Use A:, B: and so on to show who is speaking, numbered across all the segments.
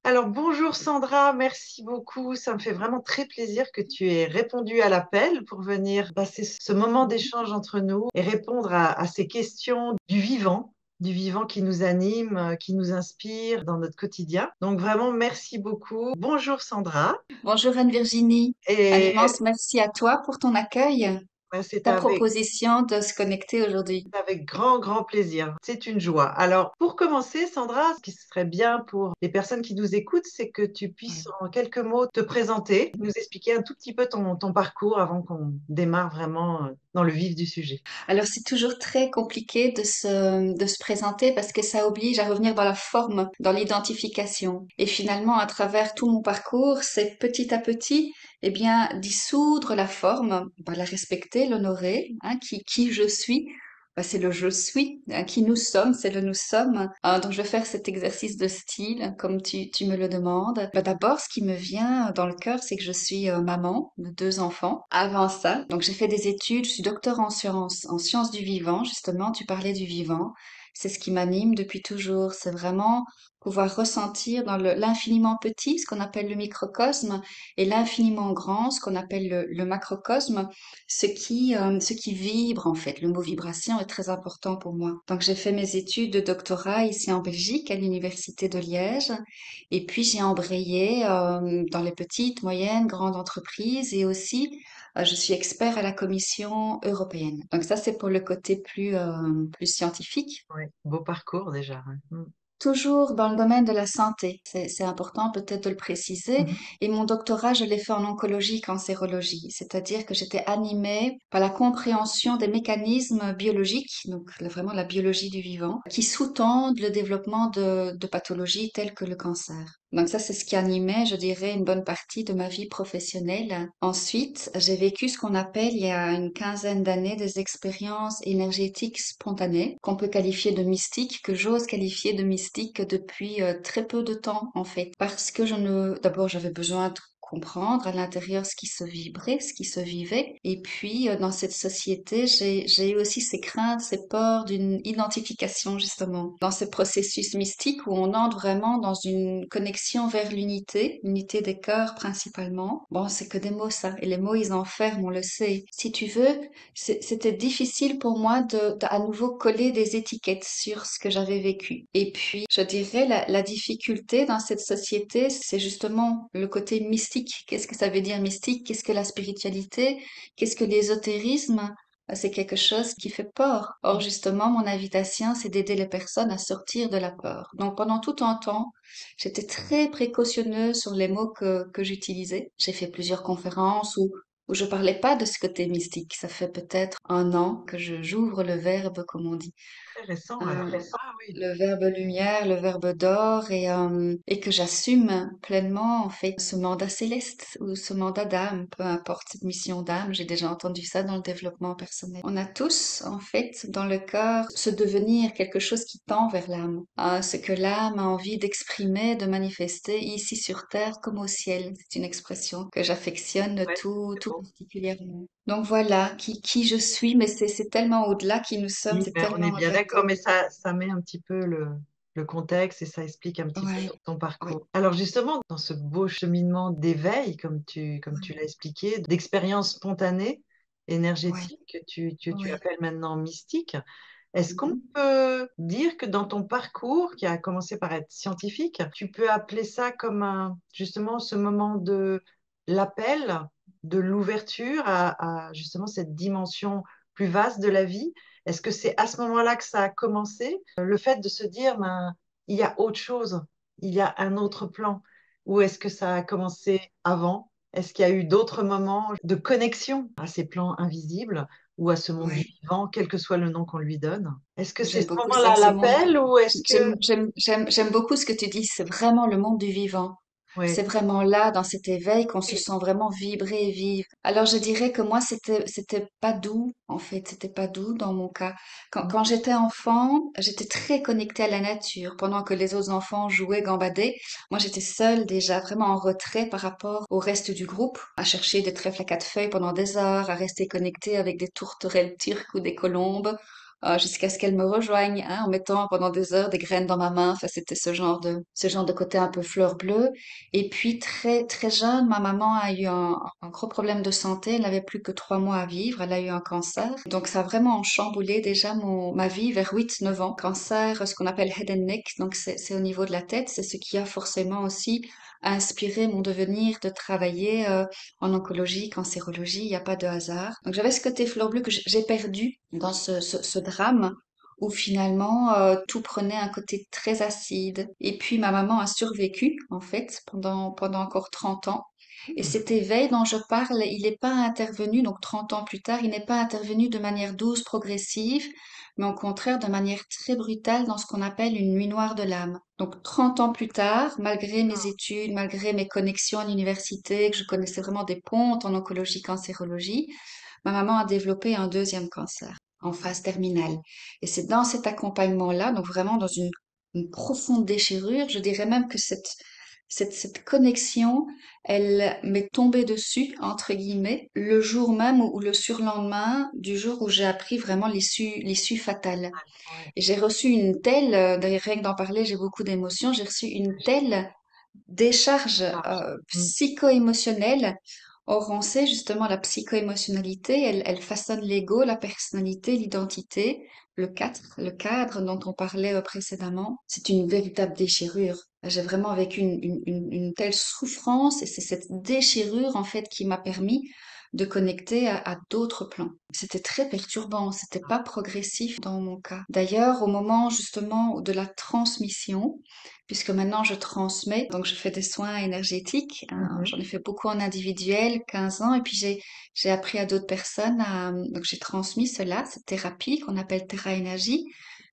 A: Alors bonjour Sandra, merci beaucoup. Ça me fait vraiment très plaisir que tu aies répondu à l'appel pour venir passer ce moment d'échange entre nous et répondre à ces questions du vivant qui nous anime, qui nous inspire dans notre quotidien. Donc vraiment merci beaucoup. Bonjour Sandra.
B: Bonjour Anne-Virginie. Un
A: Et
B: immense merci à toi pour ton accueil,
A: c'est
B: ta
A: avec
B: proposition de se connecter aujourd'hui.
A: Avec grand, grand plaisir. C'est une joie. Alors, pour commencer, Sandra, ce qui serait bien pour les personnes qui nous écoutent, c'est que tu puisses en quelques mots te présenter, nous expliquer un tout petit peu ton parcours avant qu'on démarre vraiment dans le vif du sujet.
B: Alors c'est toujours très compliqué de se présenter parce que ça oblige à revenir dans la forme, dans l'identification. Et finalement, à travers tout mon parcours, c'est petit à petit, eh bien, dissoudre la forme, la respecter, l'honorer, hein, qui je suis. C'est le je suis, hein, qui nous sommes, c'est le nous sommes. Donc je vais faire cet exercice de style, comme tu me le demandes. D'abord, ce qui me vient dans le cœur, c'est que je suis maman de deux enfants. Avant ça, donc j'ai fait des études, je suis docteur en sciences du vivant, justement, tu parlais du vivant. C'est ce qui m'anime depuis toujours. C'est vraiment pouvoir ressentir dans l'infiniment petit, ce qu'on appelle le microcosme, et l'infiniment grand, ce qu'on appelle le macrocosme, ce qui vibre en fait. Le mot vibration est très important pour moi. Donc j'ai fait mes études de doctorat ici en Belgique, à l'université de Liège, et puis j'ai embrayé dans les petites, moyennes, grandes entreprises, et aussi je suis expert à la Commission européenne. Donc ça c'est pour le côté plus scientifique.
A: Oui, beau parcours déjà. Hein.
B: Toujours dans le domaine de la santé, c'est important peut-être de le préciser.
A: Mhm.
B: Et mon doctorat, je l'ai fait en oncologie, cancérologie, c'est-à-dire que j'étais animée par la compréhension des mécanismes biologiques, donc vraiment la biologie du vivant, qui sous-tendent le développement de pathologies telles que le cancer. Donc ça, c'est ce qui animait, je dirais, une bonne partie de ma vie professionnelle. Ensuite, j'ai vécu ce qu'on appelle, il y a une quinzaine d'années, des expériences énergétiques spontanées, qu'on peut qualifier de mystiques, que j'ose qualifier de mystiques depuis très peu de temps, en fait. Parce que d'abord, j'avais besoin de comprendre à l'intérieur ce qui se vibrait, ce qui se vivait. Et puis, dans cette société, j'ai eu aussi ces craintes, ces peurs d'une identification, justement, dans ce processus mystique où on entre vraiment dans une connexion vers l'unité, l'unité des cœurs principalement. Bon, c'est que des mots, ça. Et les mots, ils enferment, on le sait. Si tu veux, c'était difficile pour moi de à nouveau coller des étiquettes sur ce que j'avais vécu. Et puis, je dirais, la difficulté dans cette société, c'est justement le côté mystique. Qu'est-ce que ça veut dire mystique? Qu'est-ce que la spiritualité? Qu'est-ce que l'ésotérisme? C'est quelque chose qui fait peur. Or, justement, mon invitation, c'est d'aider les personnes à sortir de la peur. Donc, pendant tout un temps, j'étais très précautionneuse sur les mots que j'utilisais. J'ai fait plusieurs conférences où je parlais pas de ce côté mystique. Ça fait peut-être un an que j'ouvre le verbe, comme on dit.
A: Très récent alors.
B: Euh,
A: Ah oui.
B: le verbe lumière, le verbe d'or, et que j'assume pleinement en fait ce mandat céleste ou ce mandat d'âme, peu importe cette mission d'âme, j'ai déjà entendu ça dans le développement personnel. On a tous en fait dans le cœur ce devenir, quelque chose qui tend vers l'âme, hein, ce que l'âme a envie d'exprimer, de manifester ici sur terre comme au ciel. C'est une expression que j'affectionne
A: Ouais,
B: tout
A: c'est beau.
B: particulièrement. Donc voilà, qui je suis, mais c'est tellement au-delà qui nous sommes,
A: Oui,
B: c'est
A: mais on est
B: tellement
A: bien
B: au-delà
A: d'accord, mais ça met un petit peu le contexte et ça explique un petit peu
B: ouais,
A: ton
B: ouais,
A: parcours. Alors justement, dans ce beau cheminement d'éveil, comme tu
B: ouais,
A: l'as expliqué, d'expérience spontanée,
B: ouais,
A: énergétique, que tu
B: ouais.
A: appelles maintenant mystique, est-ce qu'on
B: Mhm.
A: peut dire que dans ton parcours, qui a commencé par être scientifique, tu peux appeler ça comme justement ce moment de l'appel, de l'ouverture justement cette dimension plus vaste de la vie? Est-ce que c'est à ce moment-là que ça a commencé? Le fait de se dire, ben, il y a autre chose, il y a un autre plan. Ou est-ce que ça a commencé avant? Est-ce qu'il y a eu d'autres moments de connexion à ces plans invisibles ou à ce monde du
B: Ouais,
A: vivant, quel que soit le nom qu'on lui donne? Est-ce que c'est
B: j'aime
A: ce
B: beaucoup ça,
A: moment-là
B: ce monde.
A: l'appel ou est-ce que...
B: J'aime beaucoup ce que tu dis, c'est vraiment le monde du vivant. C'est
A: Oui,
B: vraiment là, dans cet éveil, qu'on se
A: oui,
B: sent vraiment vibrer et vivre. Alors, je dirais que moi, c'était pas doux, en fait. C'était pas doux dans mon cas. Quand j'étais enfant, j'étais très connectée à la nature. Pendant que les autres enfants jouaient, gambadaient, moi, j'étais seule déjà, vraiment en retrait par rapport au reste du groupe, à chercher des trèfles à quatre feuilles pendant des heures, à rester connectée avec des tourterelles turques ou des colombes. jusqu'à ce qu'elle me rejoigne, hein, en mettant pendant des heures des graines dans ma main. Enfin, c'était ce genre de côté un peu fleur bleue. Et puis très très jeune, ma maman a eu un gros problème de santé. Elle n'avait plus que 3 mois à vivre. Elle a eu un cancer. Donc ça a vraiment chamboulé déjà ma vie vers 8 9 ans. Cancer, ce qu'on appelle head and neck. Donc c'est au niveau de la tête. C'est ce qui a forcément aussi inspiré mon devenir de travailler en oncologie, cancérologie. Il n'y a pas de hasard. Donc j'avais ce côté fleur bleue que j'ai perdu dans ce drame où finalement tout prenait un côté très acide. Et puis ma maman a survécu en fait pendant encore 30 ans. Et
A: Hmm.
B: cet éveil dont je parle, il n'est pas intervenu, donc 30 ans plus tard, il n'est pas intervenu de manière douce, progressive, mais au contraire de manière très brutale dans ce qu'on appelle une nuit noire de l'âme. Donc 30 ans plus tard, malgré mes études, malgré mes connexions à l'université, que je connaissais vraiment des pontes en oncologie, cancérologie, ma maman a développé un deuxième cancer en phase terminale. Et c'est dans cet accompagnement-là, donc vraiment dans une profonde déchirure, je dirais même que cette connexion, elle m'est tombée dessus, entre guillemets, le jour même ou le surlendemain du jour où j'ai appris vraiment l'issue fatale.
A: Ouais.
B: Et j'ai reçu une telle, d'ailleurs rien que d'en parler, j'ai beaucoup d'émotions, j'ai reçu une telle décharge
A: Hmm.
B: psycho-émotionnelle. Or, on sait justement la psycho-émotionnalité, elle façonne l'ego, la personnalité, l'identité, le cadre dont on parlait précédemment. C'est une véritable déchirure. J'ai vraiment vécu une telle souffrance et c'est cette déchirure en fait qui m'a permis de connecter à d'autres plans. C'était très perturbant, c'était pas progressif dans mon cas. D'ailleurs, au moment justement de la transmission, puisque maintenant je transmets, donc je fais des soins énergétiques, hein,
A: Mhm.
B: j'en ai fait beaucoup en individuel, 15 ans, et puis j'ai appris à d'autres personnes donc j'ai transmis cela, cette thérapie qu'on appelle Terra Énergie,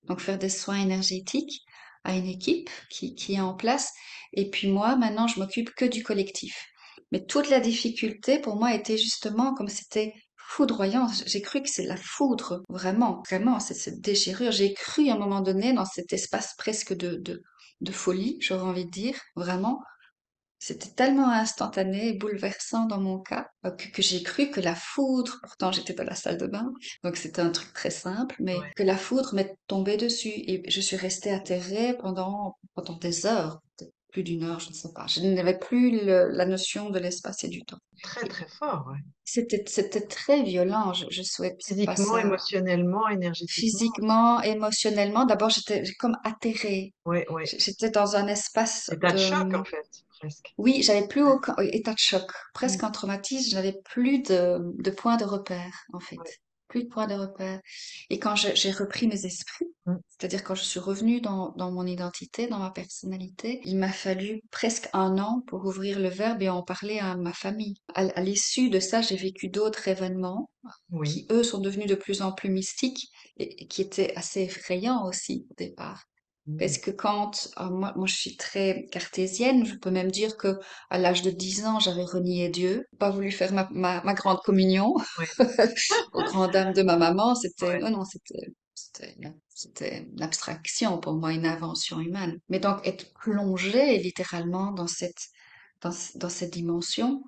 B: donc faire des soins énergétiques à une équipe qui est en place, et puis moi maintenant je m'occupe que du collectif. Mais toute la difficulté pour moi était justement comme c'était foudroyant. J'ai cru que c'est la foudre, vraiment, vraiment, c'est cette déchirure. J'ai cru à un moment donné dans cet espace presque de folie, j'aurais envie de dire, vraiment. C'était tellement instantané et bouleversant dans mon cas que j'ai cru que la foudre, pourtant j'étais dans la salle de bain, donc c'était un truc très simple, mais
A: Ouais.
B: que la foudre m'est tombée dessus et je suis restée atterrée pendant des heures, peut-être plus d'une heure, je ne sais pas. Je n'avais plus la notion de l'espace et du temps.
A: Très,
B: Et
A: très fort, ouais.
B: c'était très violent, je souhaitais pas
A: Physiquement,
B: ça.
A: émotionnellement, énergétiquement.
B: Physiquement, émotionnellement, d'abord j'ai comme atterré.
A: Ouais, ouais.
B: J'étais dans un espace
A: État de choc, en fait, presque.
B: oui, j'avais plus aucun état de choc,
A: Mm.
B: presque un traumatisme, j'avais plus de point de repère, en fait.
A: Ouais.
B: Plus de point de repère. Et quand j'ai repris mes esprits,
A: Mm.
B: c'est-à-dire quand je suis revenue dans mon identité, dans ma personnalité, il m'a fallu presque un an pour ouvrir le verbe et en parler à ma famille. À l'issue de ça, j'ai vécu d'autres événements
A: Oui.
B: qui, eux, sont devenus de plus en plus mystiques et qui étaient assez effrayants aussi au départ.
A: Mm.
B: Parce que moi je suis très cartésienne, je peux même dire que à l'âge de 10 ans, j'avais renié Dieu, pas voulu faire ma grande communion
A: Ouais.
B: aux grandes dames de ma maman,
A: Ouais.
B: non, non, c'était une abstraction pour moi, une invention humaine. Mais donc être plongée littéralement dans cette dimension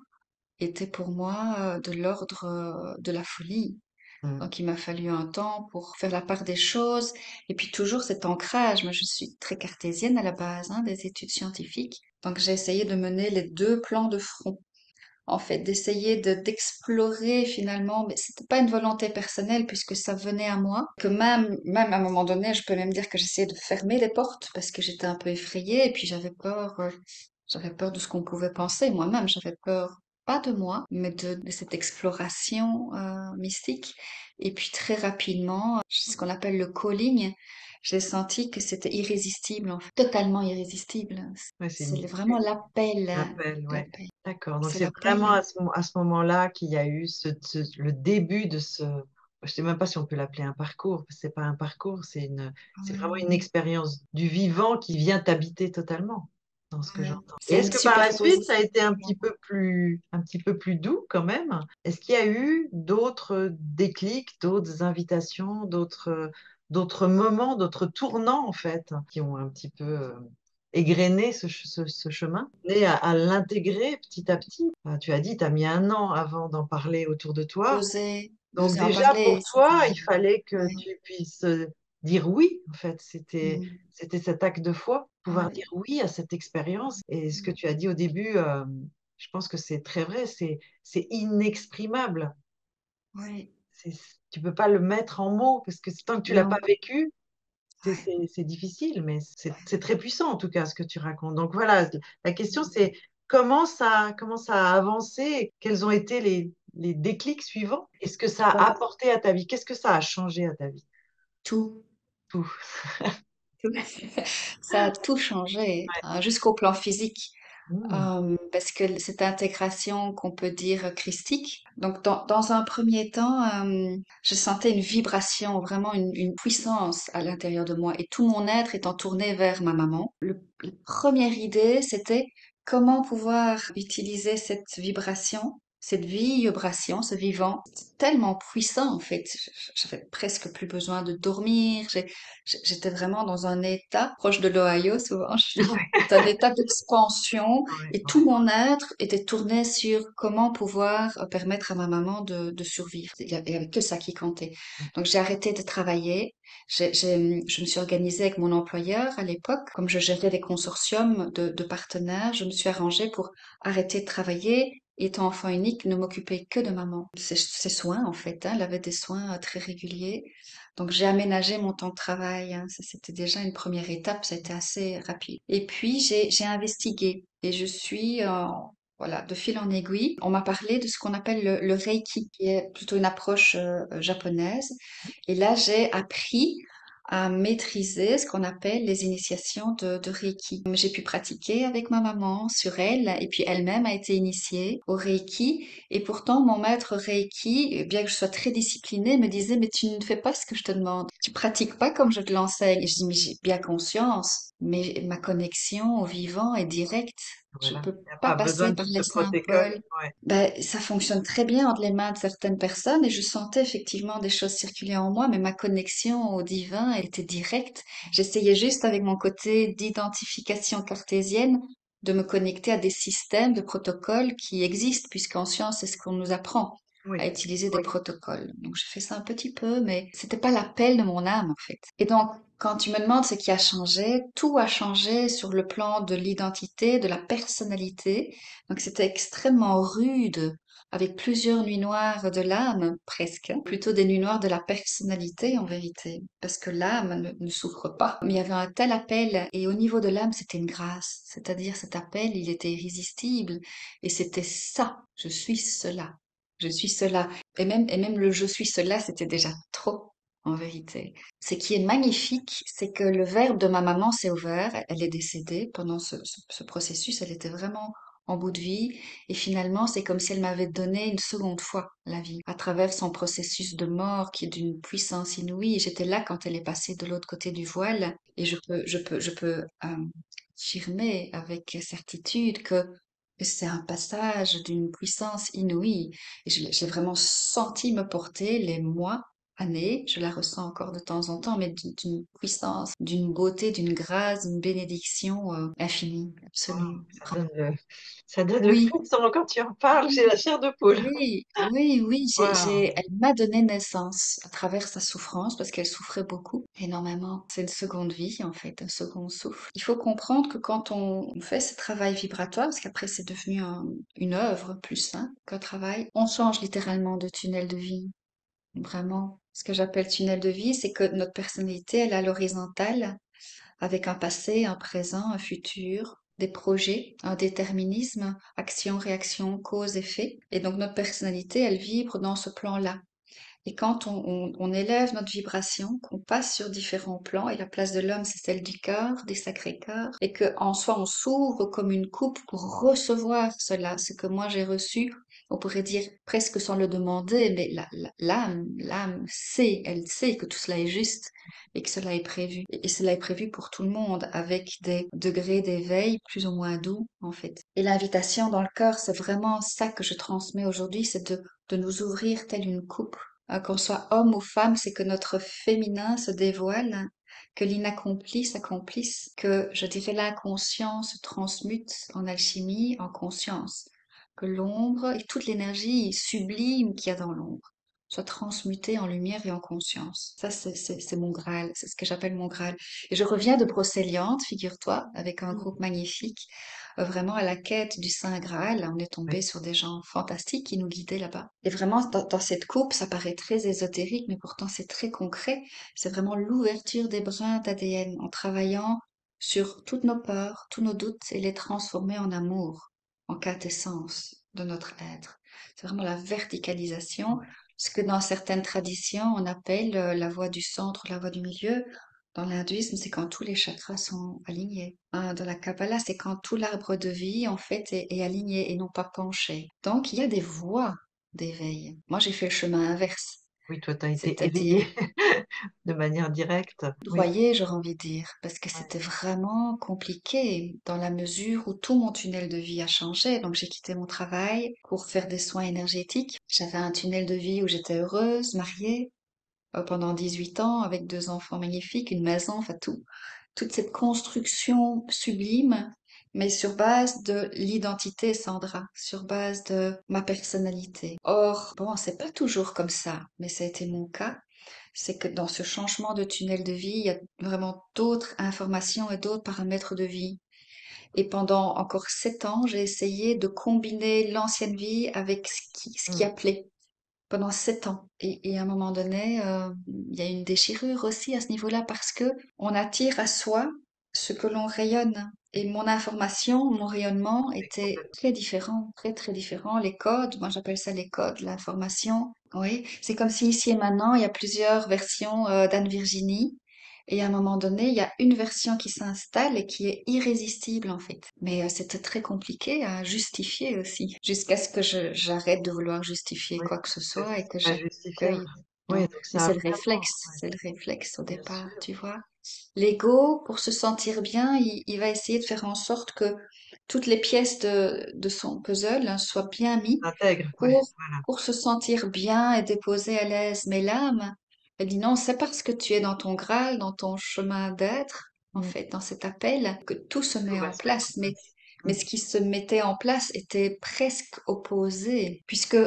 B: était pour moi de l'ordre de la folie.
A: Mm.
B: Donc, il m'a fallu un temps pour faire la part des choses. Et puis, toujours cet ancrage. Moi, je suis très cartésienne à la base, hein, des études scientifiques. Donc, j'ai essayé de mener les deux plans de front. En fait, d'essayer d'explorer finalement, mais c'était pas une volonté personnelle puisque ça venait à moi. Que même à un moment donné, je peux même dire que j'essayais de fermer les portes parce que j'étais un peu effrayée et puis j'avais peur de ce qu'on pouvait penser. Moi-même, j'avais peur, pas de moi, mais de cette exploration mystique. Et puis très rapidement, ce qu'on appelle le calling, j'ai senti que c'était irrésistible, en fait. Totalement irrésistible.
A: Ouais,
B: C'est vraiment l'appel,
A: l'appel, ouais.
B: l'appel.
A: D'accord. Donc,
B: C'est
A: c'est vraiment
B: l'appel.
A: à ce moment-là qu'il y a eu le début de ce. Je ne sais même pas si on peut l'appeler un parcours, parce que c'est pas un parcours, c'est vraiment une
B: Ouais,
A: expérience du vivant qui vient t'habiter totalement, dans ce que
B: ouais.
A: j'entends. Et
B: C'est
A: est-ce
B: une
A: que par la suite, ça a
B: superposition.
A: été un petit peu plus doux quand même? Est-ce qu'il y a eu d'autres déclics, d'autres invitations, d'autres moments, d'autres tournants en fait, qui ont un petit peu égrené ce chemin, et à l'intégrer petit à petit? Tu as dit, tu as mis un an avant d'en parler autour de toi.
B: Oser.
A: Donc
B: D'oser en
A: déjà
B: parler,
A: pour
B: c'était,
A: toi, il fallait que
B: ouais.
A: tu puisses dire oui, en fait.
B: Mm.
A: C'était cet acte de foi, pouvoir
B: Ouais.
A: dire oui à cette expérience. Et ce que tu as dit au début, je pense que c'est très vrai, c'est inexprimable.
B: Ouais.
A: C'est, tu peux pas le mettre en mots parce que tant que tu l'as pas
B: Non.
A: vécu,
B: Ouais.
A: c'est difficile, mais c'est très puissant en tout cas ce que tu racontes. Donc voilà, la question c'est comment ça a avancé, quels ont été les déclics suivants et ce que ça a
B: Ouais.
A: apporté à ta vie. Qu'est-ce que ça a changé à ta vie?
B: Tout.
A: Tout.
B: Tout. Ça a tout changé, hein, jusqu'au plan physique.
A: Hmm.
B: Parce que cette intégration qu'on peut dire christique. Donc, dans un premier temps, je sentais une vibration, vraiment une puissance à l'intérieur de moi, et tout mon être étant tourné vers ma maman. La première idée, c'était comment pouvoir utiliser cette vibration, cette vibration, ce vivant, c'est tellement puissant en fait. J'avais presque plus besoin de dormir. J'étais vraiment dans un état proche de l'Ohio, souvent je dis, c'est un état d'expansion
A: Ouais,
B: et tout
A: ouais,
B: mon être était tourné sur comment pouvoir permettre à ma maman de survivre. Il y avait que ça qui comptait. Donc j'ai arrêté de travailler. Je me suis organisée avec mon employeur à l'époque. Comme je gérais des consortiums de partenaires, je me suis arrangée pour arrêter de travailler. Étant enfant unique, ne m'occuper que de maman. Ses soins, en fait, hein, elle avait des soins très réguliers. Donc j'ai aménagé mon temps de travail, hein. Ça, c'était déjà une première étape, ça a été assez rapide. Et puis j'ai investigué et je suis voilà, de fil en aiguille. On m'a parlé de ce qu'on appelle le Reiki, qui est plutôt une approche japonaise. Et là, j'ai appris à maîtriser ce qu'on appelle les initiations de Reiki. J'ai pu pratiquer avec ma maman sur elle, et puis elle-même a été initiée au Reiki. Et pourtant, mon maître Reiki, bien que je sois très disciplinée, me disait, mais tu ne fais pas ce que je te demande. Tu pratiques pas comme je te l'enseigne. Et je dis, mais j'ai bien conscience, mais ma connexion au vivant est directe. Je
A: voilà.
B: peux
A: Il n'y a
B: pas
A: pas besoin
B: passer
A: de
B: par
A: tout ce
B: les
A: protocole.
B: symboles.
A: Ouais.
B: Ben, ça fonctionne très bien entre les mains de certaines personnes et je sentais effectivement des choses circuler en moi, mais ma connexion au divin était directe. J'essayais juste avec mon côté d'identification cartésienne de me connecter à des systèmes de protocoles qui existent, puisqu'en science, c'est ce qu'on nous apprend à
A: Oui.
B: utiliser des protocoles. Donc, j'ai fait ça un petit peu, mais c'était pas l'appel de mon âme, en fait. Et donc, quand tu me demandes ce qui a changé, tout a changé sur le plan de l'identité, de la personnalité. Donc, c'était extrêmement rude, avec plusieurs nuits noires de l'âme, presque, hein. Plutôt des nuits noires de la personnalité, en vérité. Parce que l'âme ne souffre pas. Mais il y avait un tel appel, et au niveau de l'âme, c'était une grâce. C'est-à-dire, cet appel, il était irrésistible. Et c'était ça. Je suis cela. Je suis cela. Et même le je suis cela, c'était déjà trop, en vérité. Ce qui est magnifique, c'est que le verbe de ma maman s'est ouvert. Elle est décédée pendant ce processus. Elle était vraiment en bout de vie. Et finalement, c'est comme si elle m'avait donné une seconde fois la vie à travers son processus de mort qui est d'une puissance inouïe. Et j'étais là quand elle est passée de l'autre côté du voile. Et je peux affirmer avec certitude que c'est un passage d'une puissance inouïe. Et je l'ai vraiment senti me porter les mois, années. Je la ressens encore de temps en temps, mais d'une puissance, d'une beauté, d'une grâce, d'une bénédiction infinie,
A: Wow,
B: absolue.
A: ça donne le
B: Oui,
A: frisson quand tu en parles. J'ai la chair de poule.
B: oui, oui, oui,
A: Wow.
B: elle m'a donné naissance à travers sa souffrance parce qu'elle souffrait beaucoup, énormément. C'est une seconde vie, en fait, un second souffle. Il faut comprendre que quand on fait ce travail vibratoire, parce qu'après c'est devenu une œuvre plus qu'un travail, on change littéralement de tunnel de vie. Vraiment. Ce que j'appelle tunnel de vie, c'est que notre personnalité, elle est à l'horizontale avec un passé, un présent, un futur, des projets, un déterminisme, action, réaction, cause, effet. Et donc notre personnalité, elle vibre dans ce plan-là. Et quand on élève notre vibration, qu'on passe sur différents plans, et la place de l'homme, c'est celle du cœur, des sacrés cœurs, et qu'en soi, on s'ouvre comme une coupe pour recevoir cela, ce que moi j'ai reçu, on pourrait dire presque sans le demander, mais l'âme sait, elle sait que tout cela est juste et que cela est prévu. Et cela est prévu pour tout le monde, avec des degrés d'éveil plus ou moins doux, en fait. Et l'invitation dans le cœur, c'est vraiment ça que je transmets aujourd'hui, c'est de nous ouvrir telle une coupe. Qu'on soit homme ou femme, c'est que notre féminin se dévoile, que l'inaccompli s'accomplisse, que, je dirais, l'inconscient se transmute en alchimie, en conscience, que l'ombre et toute l'énergie sublime qu'il y a dans l'ombre soit transmuté en lumière et en conscience. Ça, c'est mon Graal, c'est ce que j'appelle mon Graal. Et je reviens de Brocéliande, figure-toi, avec un
A: Mm.
B: groupe magnifique, vraiment à la quête du Saint Graal. On est tombé
A: Oui,
B: sur des gens fantastiques qui nous guidaient là-bas. Et vraiment, dans cette coupe, ça paraît très ésotérique, mais pourtant c'est très concret. C'est vraiment l'ouverture des brins d'ADN en travaillant sur toutes nos peurs, tous nos doutes et les transformer en amour, en quintessence de notre être. C'est vraiment la verticalisation,
A: ouais.
B: ce que dans certaines traditions on appelle la voie du centre, la voie du milieu. Dans l'hindouisme, c'est quand tous les chakras sont alignés. Dans la Kabbalah, c'est quand tout l'arbre de vie, en fait, est aligné et non pas penché. Donc, il y a des voies d'éveil. Moi, j'ai fait le chemin inverse,
A: Oui, toi, tu as été
B: c'est-à-dire
A: éveillé de manière directe. Oui,
B: foudroyé, j'aurais envie de dire, parce que
A: ouais.
B: c'était vraiment compliqué dans la mesure où tout mon tunnel de vie a changé. Donc j'ai quitté mon travail pour faire des soins énergétiques. J'avais un tunnel de vie où j'étais heureuse, mariée, pendant 18 ans, avec 2 enfants magnifiques, une maison, enfin tout. Toute cette construction sublime, mais sur base de l'identité Sandra, sur base de ma personnalité. Or, bon, c'est pas toujours comme ça, mais ça a été mon cas. C'est que dans ce changement de tunnel de vie, il y a vraiment d'autres informations et d'autres paramètres de vie. Et pendant encore 7 ans, j'ai essayé de combiner l'ancienne vie avec ce qui
A: Mm.
B: appelait pendant 7 ans. Et à un moment donné, il y a une déchirure aussi à ce niveau-là parce que on attire à soi ce que l'on rayonne. Et mon information, mon rayonnement
A: Oui,
B: était
A: complètement.
B: très différent, très très différent. Les codes, moi j'appelle ça les codes, l'information. Oui, c'est comme si ici et maintenant, il y a plusieurs versions d'Anne-Virginie. Et à un moment donné, il y a une version qui s'installe et qui est irrésistible en fait. Mais c'était très compliqué à justifier aussi, jusqu'à ce que j'arrête de vouloir justifier
A: Oui,
B: quoi que ce
A: parce que
B: soit et que
A: c'est pas justifiable.
B: j'accueille.
A: Oui,
B: Non,
A: donc
B: mais
A: ça a
B: c'est
A: vraiment, ouais,
B: le réflexe au
A: bien
B: départ,
A: sûr,
B: tu vois. L'ego, pour se sentir bien, il va essayer de faire en sorte que toutes les pièces de son puzzle soient bien mises
A: intègre, ouais,
B: pour,
A: voilà.
B: pour se sentir bien et déposer à l'aise. Mais l'âme, elle dit non, c'est parce que tu es dans ton Graal, dans ton chemin d'être, en
A: Mm.
B: fait, dans cet appel, que tout se
A: Tout
B: met
A: va
B: en
A: se mettre en
B: place.
A: place.
B: Mais
A: Mm.
B: ce qui se mettait en place était presque opposé, puisque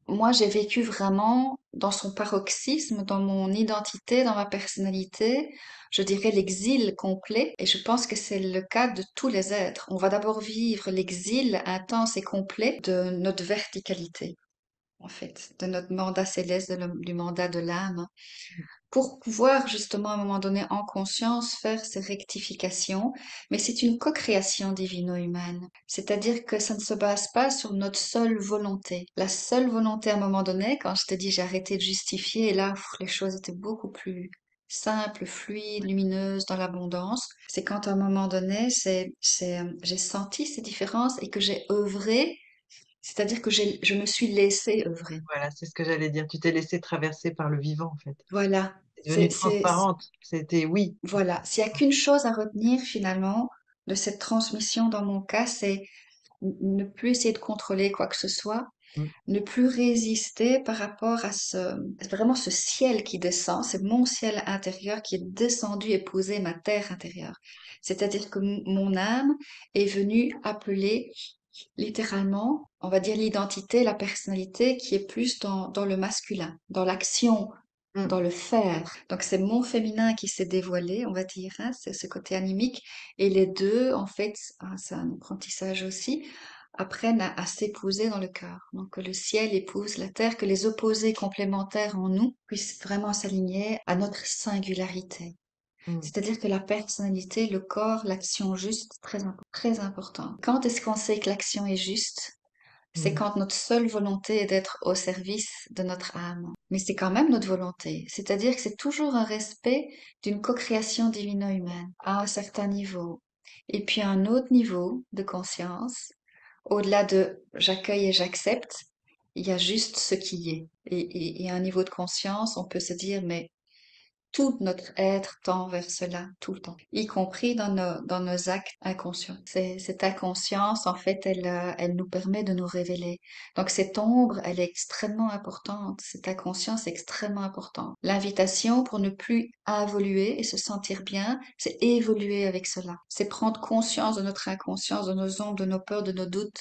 B: moi, j'ai vécu vraiment dans son paroxysme, dans mon identité, dans ma personnalité, je dirais l'exil complet. Et je pense que c'est le cas de tous les êtres. On va d'abord vivre l'exil intense et complet de notre verticalité, en fait, de notre mandat céleste, du mandat de l'âme, pour pouvoir justement à un moment donné en conscience faire ces rectifications. Mais c'est une co-création divino-humaine. C'est-à-dire que ça ne se base pas sur notre seule volonté. La seule volonté à un moment donné, quand je te dis j'ai arrêté de justifier, et là, les choses étaient beaucoup plus simples, fluides, lumineuses, dans l'abondance, c'est quand à un moment donné, j'ai senti ces différences et que j'ai œuvré, c'est-à-dire que je me suis laissée œuvrer.
A: Voilà, c'est ce que j'allais dire. Tu t'es laissé traverser par le vivant, en fait.
B: Voilà.
A: C'est devenu transparente. C'était oui.
B: Voilà, s'il y a qu'une chose à retenir finalement de cette transmission dans mon cas, c'est ne plus essayer de contrôler quoi que ce soit,
A: Mm.
B: ne plus résister par rapport à vraiment ce ciel qui descend, c'est mon ciel intérieur qui est descendu épouser ma terre intérieure. C'est-à-dire que mon âme est venue appeler littéralement, on va dire l'identité, la personnalité qui est plus dans le masculin, dans l'action,
A: Mm.
B: dans le faire. Donc c'est mon féminin qui s'est dévoilé, on va dire, hein, c'est ce côté animique. Et les deux, en fait, c'est un apprentissage aussi, apprennent à s'épouser dans le cœur. Donc que le ciel épouse la terre, que les opposés complémentaires en nous puissent vraiment s'aligner à notre singularité.
A: Mm.
B: C'est-à-dire que la personnalité, le corps, l'action juste, très important. Quand est-ce qu'on sait que l'action est juste? C'est
A: Mm.
B: quand notre seule volonté est d'être au service de notre âme. Mais c'est quand même notre volonté. C'est-à-dire que c'est toujours un respect d'une co-création divino-humaine à un certain niveau. Et puis à un autre niveau de conscience, au-delà de j'accueille et j'accepte, il y a juste ce qui est. Et à un niveau de conscience, on peut se dire, mais tout notre être tend vers cela tout le temps, y compris dans nos actes inconscients. Cette inconscience, en fait, elle nous permet de nous révéler. Donc cette ombre, elle est extrêmement importante. Cette inconscience est extrêmement importante. L'invitation pour ne plus évoluer et se sentir bien, c'est évoluer avec cela. C'est prendre conscience de notre inconscience, de nos ombres, de nos peurs, de nos doutes,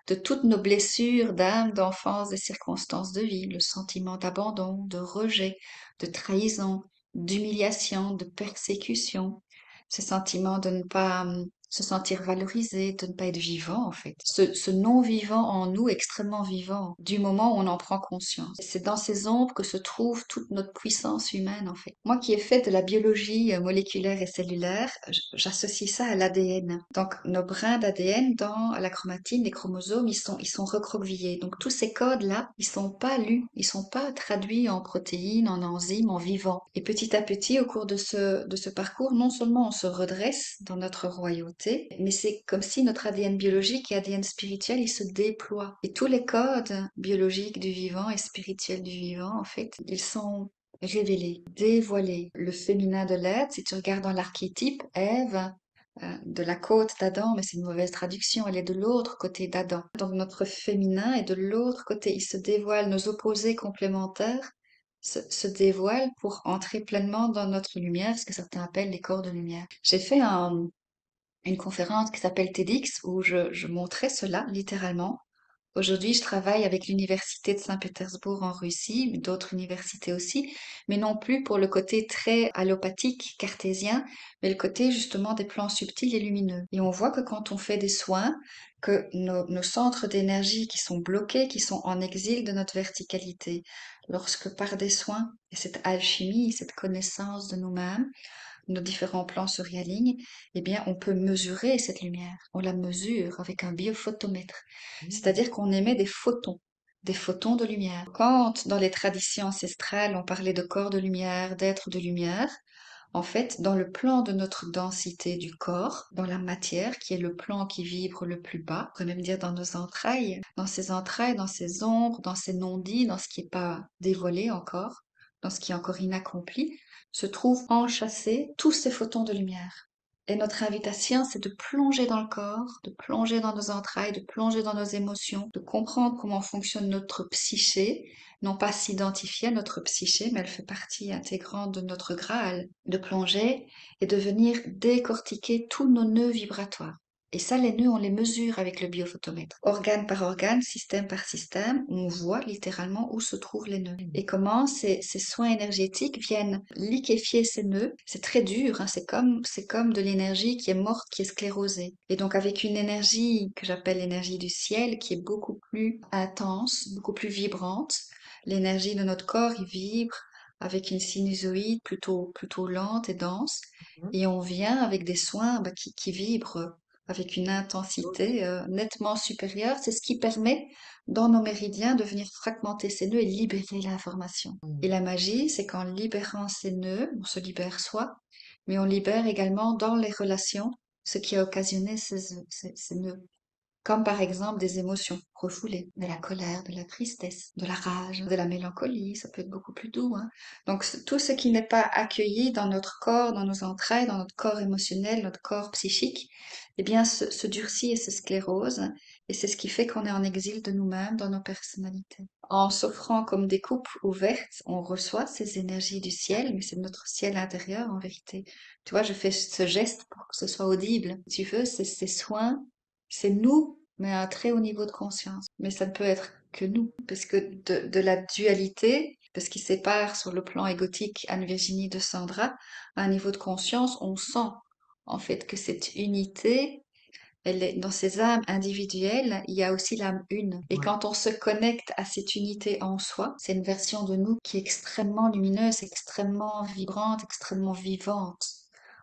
B: de toutes nos blessures d'âme, d'enfance, des circonstances de vie, le sentiment d'abandon, de rejet, de trahison, d'humiliation, de persécution, ce sentiment de ne pas se sentir valorisé, de ne pas être vivant en fait. Ce non-vivant en nous, extrêmement vivant, du moment où on en prend conscience. C'est dans ces ombres que se trouve toute notre puissance humaine en fait. Moi qui ai fait de la biologie moléculaire et cellulaire, j'associe ça à l'ADN. Donc nos brins d'ADN dans la chromatine, les chromosomes, ils sont recroquevillés. Donc tous ces codes-là, ils sont pas lus, ils sont pas traduits en protéines, en enzymes, en vivants. Et petit à petit, au cours de ce parcours, non seulement on se redresse dans notre royauté, mais c'est comme si notre ADN biologique et ADN spirituel, ils se déploient. Et tous les codes biologiques du vivant et spirituels du vivant, en fait, ils sont révélés, dévoilés. Le féminin de l'être, si tu regardes dans l'archétype, Ève, de la côte d'Adam, mais c'est une mauvaise traduction, elle est de l'autre côté d'Adam. Donc notre féminin est de l'autre côté, il se dévoile, nos opposés complémentaires se dévoilent pour entrer pleinement dans notre lumière, ce que certains appellent les corps de lumière. J'ai fait une conférence qui s'appelle TEDx où je montrais cela littéralement. Aujourd'hui, je travaille avec l'université de Saint-Pétersbourg en Russie, d'autres universités aussi, mais non plus pour le côté très allopathique, cartésien, mais le côté justement des plans subtils et lumineux. Et on voit que quand on fait des soins, que nos centres d'énergie qui sont bloqués, qui sont en exil de notre verticalité, lorsque par des soins et cette alchimie, cette connaissance de nous-mêmes, nos différents plans se réalignent, eh bien, on peut mesurer cette lumière. On la mesure avec un biophotomètre.
A: Mm.
B: C'est-à-dire qu'on émet des photons de lumière. Quand, dans les traditions ancestrales, on parlait de corps de lumière, d'être de lumière, en fait, dans le plan de notre densité du corps, dans la matière, qui est le plan qui vibre le plus bas, on pourrait même dire dans nos entrailles, dans ces ombres, dans ces non-dits, dans ce qui n'est pas dévoilé encore, dans ce qui est encore inaccompli, se trouvent enchâssés tous ces photons de lumière. Et notre invitation, c'est de plonger dans le corps, de plonger dans nos entrailles, de plonger dans nos émotions, de comprendre comment fonctionne notre psyché, non pas s'identifier à notre psyché, mais elle fait partie intégrante de notre Graal, de plonger et de venir décortiquer tous nos nœuds vibratoires. Et ça, les nœuds, on les mesure avec le biophotomètre. Organe par organe, système par système, on voit littéralement où se trouvent les nœuds. Et comment ces soins énergétiques viennent liquéfier ces nœuds. C'est très dur, hein, c'est comme de l'énergie qui est morte, qui est sclérosée. Et donc avec une énergie que j'appelle l'énergie du ciel, qui est beaucoup plus intense, beaucoup plus vibrante, l'énergie de notre corps, il vibre avec une sinusoïde plutôt lente et dense.
A: Mhm.
B: Et on vient avec des soins qui vibrent avec une
A: Ok.
B: intensité nettement supérieure. C'est ce qui permet, dans nos méridiens, de venir fragmenter ces nœuds et libérer l'information. Et
A: Mm.
B: la magie, c'est qu'en libérant ces nœuds, on se libère soi, mais on libère également dans les relations ce qui a occasionné ces nœuds. Comme par exemple des émotions refoulées, de la colère, de la tristesse, de la rage, de la mélancolie, ça peut être beaucoup plus doux, hein. Donc tout ce qui n'est pas accueilli dans notre corps, dans nos entrailles, dans notre corps émotionnel, notre corps psychique, eh bien se durcit et se sclérose, et c'est ce qui fait qu'on est en exil de nous-mêmes dans nos personnalités. En s'offrant comme des coupes ouvertes, on reçoit ces énergies du ciel, mais c'est notre ciel intérieur en vérité. Tu vois, je fais ce geste pour que ce soit audible. Si tu veux, c'est ces soins, c'est nous, mais à un très haut niveau de conscience. Mais ça ne peut être que nous, parce que de la dualité, de ce qui sépare sur le plan égotique Anne-Virginie de Sandra, à un niveau de conscience, on sent en fait que cette unité, elle est dans ces âmes individuelles, il y a aussi l'âme une. Et
A: Ouais.
B: quand on se connecte à cette unité en soi, c'est une version de nous qui est extrêmement lumineuse, extrêmement vibrante, extrêmement vivante.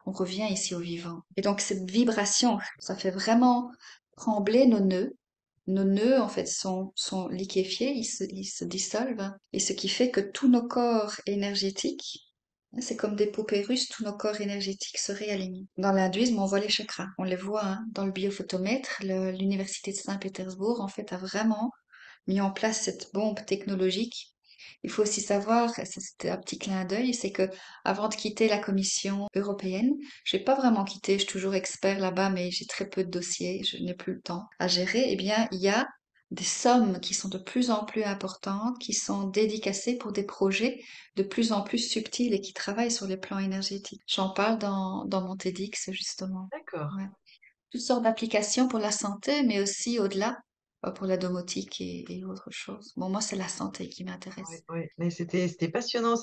B: On revient ici au vivant. Et donc cette vibration, ça fait vraiment trembler nos nœuds. Nos nœuds, en fait, sont liquéfiés, ils se dissolvent. Et ce qui fait que tous nos corps énergétiques, c'est comme des poupées russes, tous nos corps énergétiques se réalignent. Dans l'hindouisme, on voit les chakras, on les voit hein, dans le biophotomètre. L'université de Saint-Pétersbourg, en fait, a vraiment mis en place cette bombe technologique. Il faut aussi savoir, ça c'était un petit clin d'œil, c'est que avant de quitter la Commission européenne, j'ai pas vraiment quitté, je suis toujours expert là-bas, mais j'ai très peu de dossiers, je n'ai plus le temps à gérer. Eh bien, il y a des sommes qui sont de plus en plus importantes, qui sont dédicacées pour des projets de plus en plus subtils et qui travaillent sur les plans énergétiques. J'en parle dans mon TEDx, justement.
A: D'accord.
B: Ouais. Toutes sortes d'applications pour la santé, mais aussi au-delà. pour la domotique et autre chose. Bon, moi, c'est la santé qui
A: Oui,
B: m'intéresse.
A: oui. Mais c'était passionnant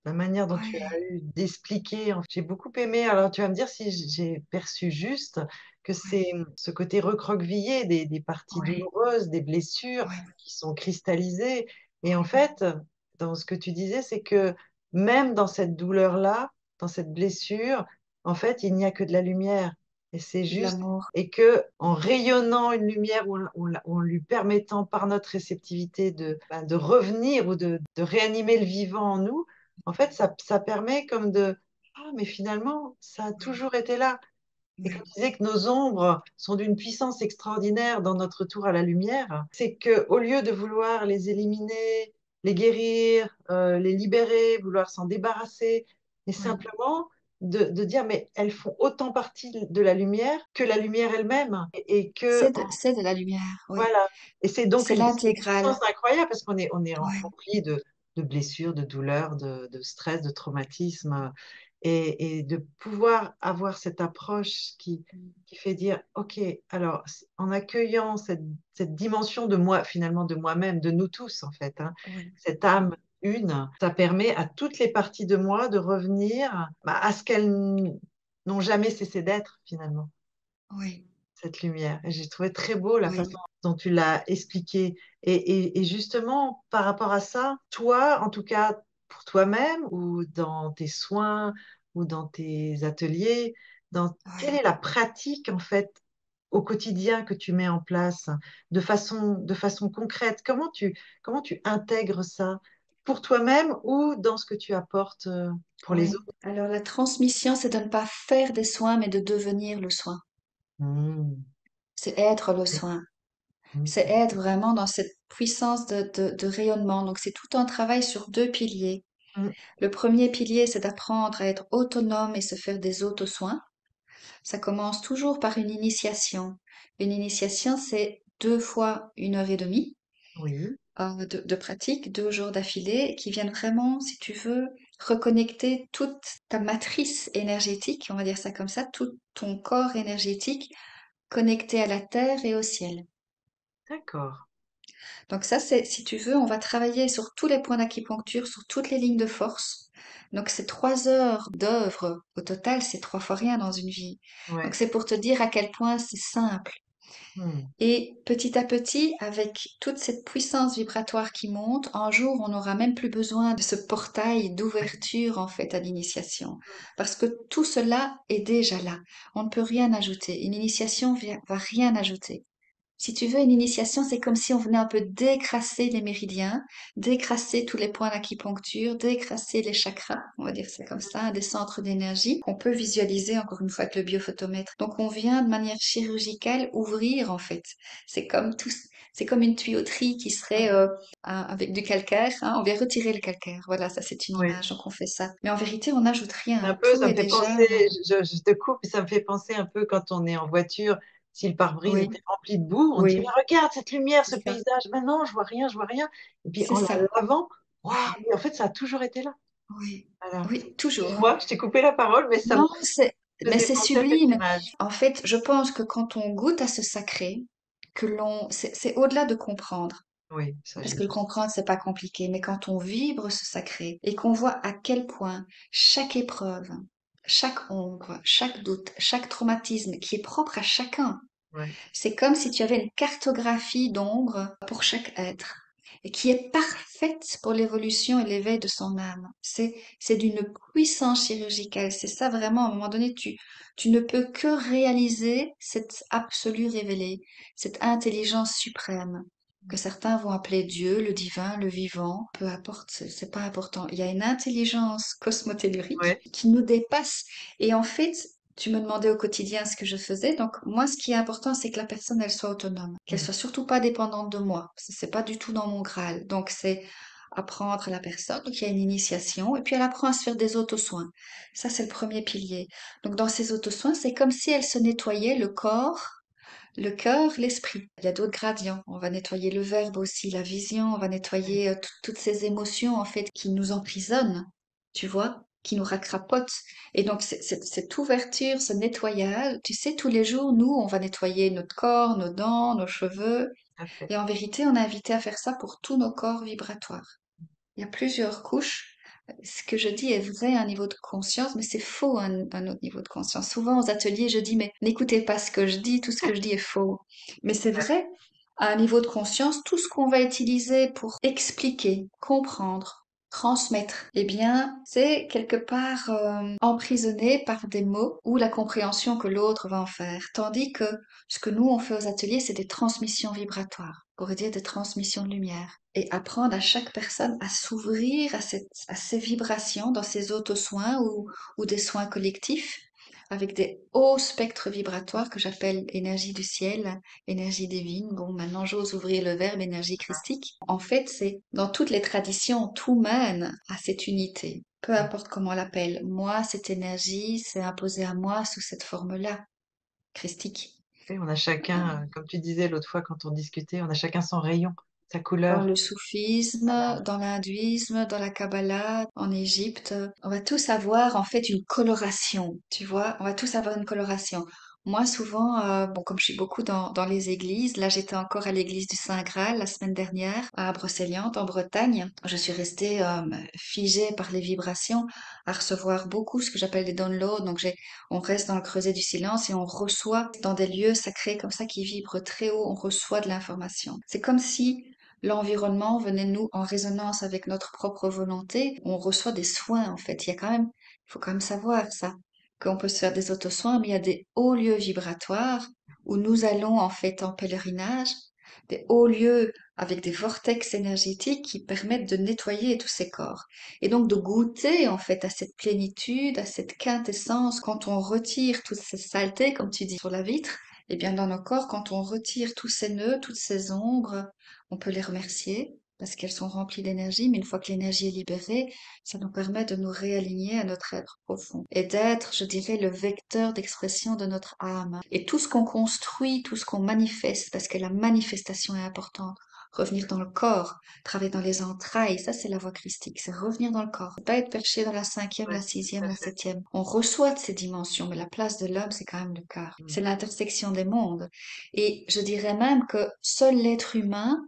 A: la manière dont tu as
B: Ouais,
A: eu d'expliquer. J'ai beaucoup aimé. Alors tu vas me dire si j'ai perçu juste que
B: ouais,
A: c'est ce côté recroquevillé des parties
B: ouais,
A: douloureuses, des blessures
B: ouais,
A: qui sont cristallisées. Et en
B: ouais.
A: fait, dans ce que tu disais, c'est que même dans cette douleur-là, dans cette blessure, en fait, il n'y a que de la lumière. Et c'est
B: De
A: juste
B: l'amour.
A: et que en rayonnant une lumière ou en lui permettant par notre réceptivité de revenir ou de réanimer le vivant en nous, en fait, ça permet comme ah, mais finalement, ça a toujours été là. Et quand
B: Ouais,
A: tu disais que nos ombres sont d'une puissance extraordinaire dans notre tour à la lumière, c'est que au lieu de vouloir les éliminer, les guérir, les libérer, vouloir s'en débarrasser, mais
B: ouais.
A: simplement de dire mais elles font autant partie de la lumière que la lumière elle-même et que
B: C'est de la lumière, oui.
A: voilà. Et c'est donc
B: C'est
A: c'est une puissance
B: l'intégrale.
A: incroyable parce qu'on est
B: Ouais,
A: rempli de blessures, de douleurs, de stress, de traumatismes. Et de pouvoir avoir cette approche qui fait dire, OK, alors en accueillant cette dimension de moi, finalement de moi-même, de nous tous en fait, hein,
B: oui,
A: cette
B: oui,
A: âme une, ça permet à toutes les parties de moi de revenir à ce qu'elles n'ont jamais cessé d'être finalement
B: oui,
A: cette lumière. Et j'ai trouvé très beau la
B: oui,
A: façon dont tu l'as expliqué. Et justement, par rapport à ça, toi, en tout cas pour toi-même, ou dans tes soins, ou dans tes ateliers, quelle
B: oui.
A: est la pratique, en fait, au quotidien que tu mets en place de façon concrète? Comment tu intègres ça pour toi-même ou dans ce que tu apportes pour les
B: Oui.
A: autres?
B: Alors la transmission, c'est de ne pas faire des soins, mais de devenir le soin.
A: Mmh.
B: C'est être le soin. C'est
A: Mmh.
B: être vraiment dans cette puissance de rayonnement. Donc c'est tout un travail sur deux piliers.
A: Mmh.
B: Le premier pilier, c'est d'apprendre à être autonome et se faire des auto-soins. Ça commence toujours par une initiation. Une initiation, c'est 2 fois 1 heure et demie
A: Oui,
B: de pratique, 2 jours d'affilée, qui viennent vraiment, si tu veux, reconnecter toute ta matrice énergétique, on va dire ça comme ça, tout ton corps énergétique connecté à la terre et au ciel.
A: d'accord.
B: Donc ça, c'est, si tu veux, on va travailler sur tous les points d'acupuncture, sur toutes les lignes de force. Donc c'est 3 heures d'œuvre. Au total, c'est 3 fois rien dans une vie. Donc
A: Ouais.
B: c'est pour te dire à quel point c'est simple.
A: Hmm.
B: Et petit à petit, avec toute cette puissance vibratoire qui monte, un jour, on n'aura même plus besoin de ce portail
A: Ouais.
B: d'ouverture, en fait, à l'initiation. Parce que tout cela est déjà là. On ne peut rien ajouter. Une initiation va rien ajouter. Si tu veux, une initiation, c'est comme si on venait un peu décrasser les méridiens, décrasser tous les points d'acupuncture, décrasser les chakras, on va dire ça comme ça, des centres d'énergie qu'on peut visualiser encore une fois avec le biophotomètre. Donc on vient de manière chirurgicale ouvrir en fait. C'est comme tout, c'est comme une tuyauterie qui serait avec du calcaire, hein. On vient retirer le calcaire. Voilà, ça c'est une
A: Oui.
B: image. Donc on fait ça. Mais en vérité, on n'ajoute
A: Un
B: rien.
A: peu,
B: Tout
A: ça me
B: est
A: fait
B: déjà.
A: penser, je te coupe, ça me fait penser un peu quand on est en voiture, si le pare-brise
B: Oui,
A: était rempli de boue, on dit,
B: oui,
A: mais regarde cette lumière, ce
B: c'est ça.
A: paysage, maintenant je vois rien, je vois rien. Et puis
B: C'est
A: en la
B: ça.
A: lavant, waouh,
B: Oui,
A: mais en fait ça a toujours été là.
B: oui,
A: Voilà.
B: oui, toujours.
A: Excuse-moi, je t'ai coupé la parole, mais ça me
B: Non, mais
A: faisait
B: c'est
A: penser à cette
B: sublime.
A: image.
B: En fait, je pense que quand on goûte à ce sacré, c'est au-delà de comprendre.
A: Oui, ça
B: Parce
A: j'ai
B: que le
A: vu.
B: comprendre, c'est pas compliqué. Mais quand on vibre ce sacré et qu'on voit à quel point chaque épreuve, chaque ombre, chaque doute, chaque traumatisme qui est propre à chacun,
A: Ouais.
B: c'est comme si tu avais une cartographie d'ombre pour chaque être et qui est parfaite pour l'évolution et l'éveil de son âme. C'est d'une puissance chirurgicale. C'est ça vraiment, à un moment donné, tu ne peux que réaliser cet absolu révélé, cette intelligence suprême que certains vont appeler Dieu, le divin, le vivant, peu importe, c'est pas important. Il y a une intelligence cosmotellurique
A: Ouais.
B: qui nous dépasse. Et en fait, tu me demandais au quotidien ce que je faisais. Donc, moi, ce qui est important, c'est que la personne, elle soit autonome. Qu'elle
A: Hmm.
B: soit surtout pas dépendante de moi. C'est pas du tout dans mon Graal. Donc, c'est apprendre à la personne. Donc, il y a une initiation. Et puis, elle apprend à se faire des auto-soins. Ça, c'est le premier pilier. Donc, dans ces auto-soins, c'est comme si elle se nettoyait le corps, le cœur, l'esprit. Il y a d'autres gradients. On va nettoyer le verbe aussi, la vision. On va
A: Ouais.
B: nettoyer toutes ces émotions, en fait, qui nous emprisonnent. Tu vois? qui nous racrapote. Et donc, cette ouverture, ce nettoyage, tu sais, tous les jours, nous, on va nettoyer notre corps, nos dents, nos cheveux.
A: tout à fait.
B: Et en vérité, on est invité à faire ça pour tous nos corps vibratoires. Il y a plusieurs couches. Ce que je dis est vrai à un niveau de conscience, mais c'est faux à un autre niveau de conscience. Souvent aux ateliers, je dis, mais n'écoutez pas ce que je dis, tout ce que je dis est faux. Mais c'est vrai, à un niveau de conscience, tout ce qu'on va utiliser pour expliquer, comprendre, transmettre, eh bien, c'est quelque part emprisonné par des mots ou la compréhension que l'autre va en faire. Tandis que ce que nous, on fait aux ateliers, c'est des transmissions vibratoires, on pourrait dire des transmissions de lumière. Et apprendre à chaque personne à s'ouvrir à ces vibrations dans ses auto-soins ou des soins collectifs avec des hauts spectres vibratoires que j'appelle énergie du ciel, énergie divine. Bon, maintenant j'ose ouvrir le verbe énergie christique. En fait, c'est dans toutes les traditions, tout mène à cette unité. Peu importe comment on l'appelle. Moi, cette énergie s'est imposée à moi sous cette forme-là, christique.
A: Et on a
B: Euh,
A: chacun, comme tu disais l'autre fois quand on discutait, on a chacun son rayon, sa
B: Dans
A: couleur.
B: le soufisme,
A: Voilà.
B: dans l'hindouisme, dans la Kabbalah, en Égypte, on va tous avoir en fait une coloration, tu vois, on va tous avoir une coloration. Moi, souvent, bon, comme je suis beaucoup dans les églises, là j'étais encore à l'église du Saint Graal la semaine dernière à Brocéliande, en Bretagne. Je suis restée figée par les vibrations, à recevoir beaucoup ce que j'appelle des downloads. Donc on reste dans le creuset du silence et on reçoit dans des lieux sacrés comme ça qui vibrent très haut, on reçoit de l'information. C'est comme si l'environnement venait nous en résonance avec notre propre volonté, on reçoit des soins en fait. Il faut quand même savoir ça, qu'on peut se faire des auto-soins, mais il y a des hauts lieux vibratoires où nous allons en fait en pèlerinage, des hauts lieux avec des vortex énergétiques qui permettent de nettoyer tous ces corps. Et donc de goûter en fait à cette plénitude, à cette quintessence quand on retire toutes ces saletés, comme tu dis, sur la vitre. Et bien dans nos corps, quand on retire tous ces nœuds, toutes ces ombres, on peut les remercier parce qu'elles sont remplies d'énergie, mais une fois que l'énergie est libérée, ça nous permet de nous réaligner à notre être profond et d'être, je dirais, le vecteur d'expression de notre âme. Et tout ce qu'on construit, tout ce qu'on manifeste, parce que la manifestation est importante. Revenir dans le corps, travailler dans les entrailles, ça c'est la voie christique, c'est revenir dans le corps. C'est pas être perché dans la cinquième,
A: Ouais,
B: la
A: tout
B: sixième,
A: à
B: la
A: fait.
B: septième. On reçoit de ces dimensions, mais la place de l'homme, c'est quand même le cœur.
A: Mm.
B: C'est l'intersection des mondes. Et je dirais même que seul l'être humain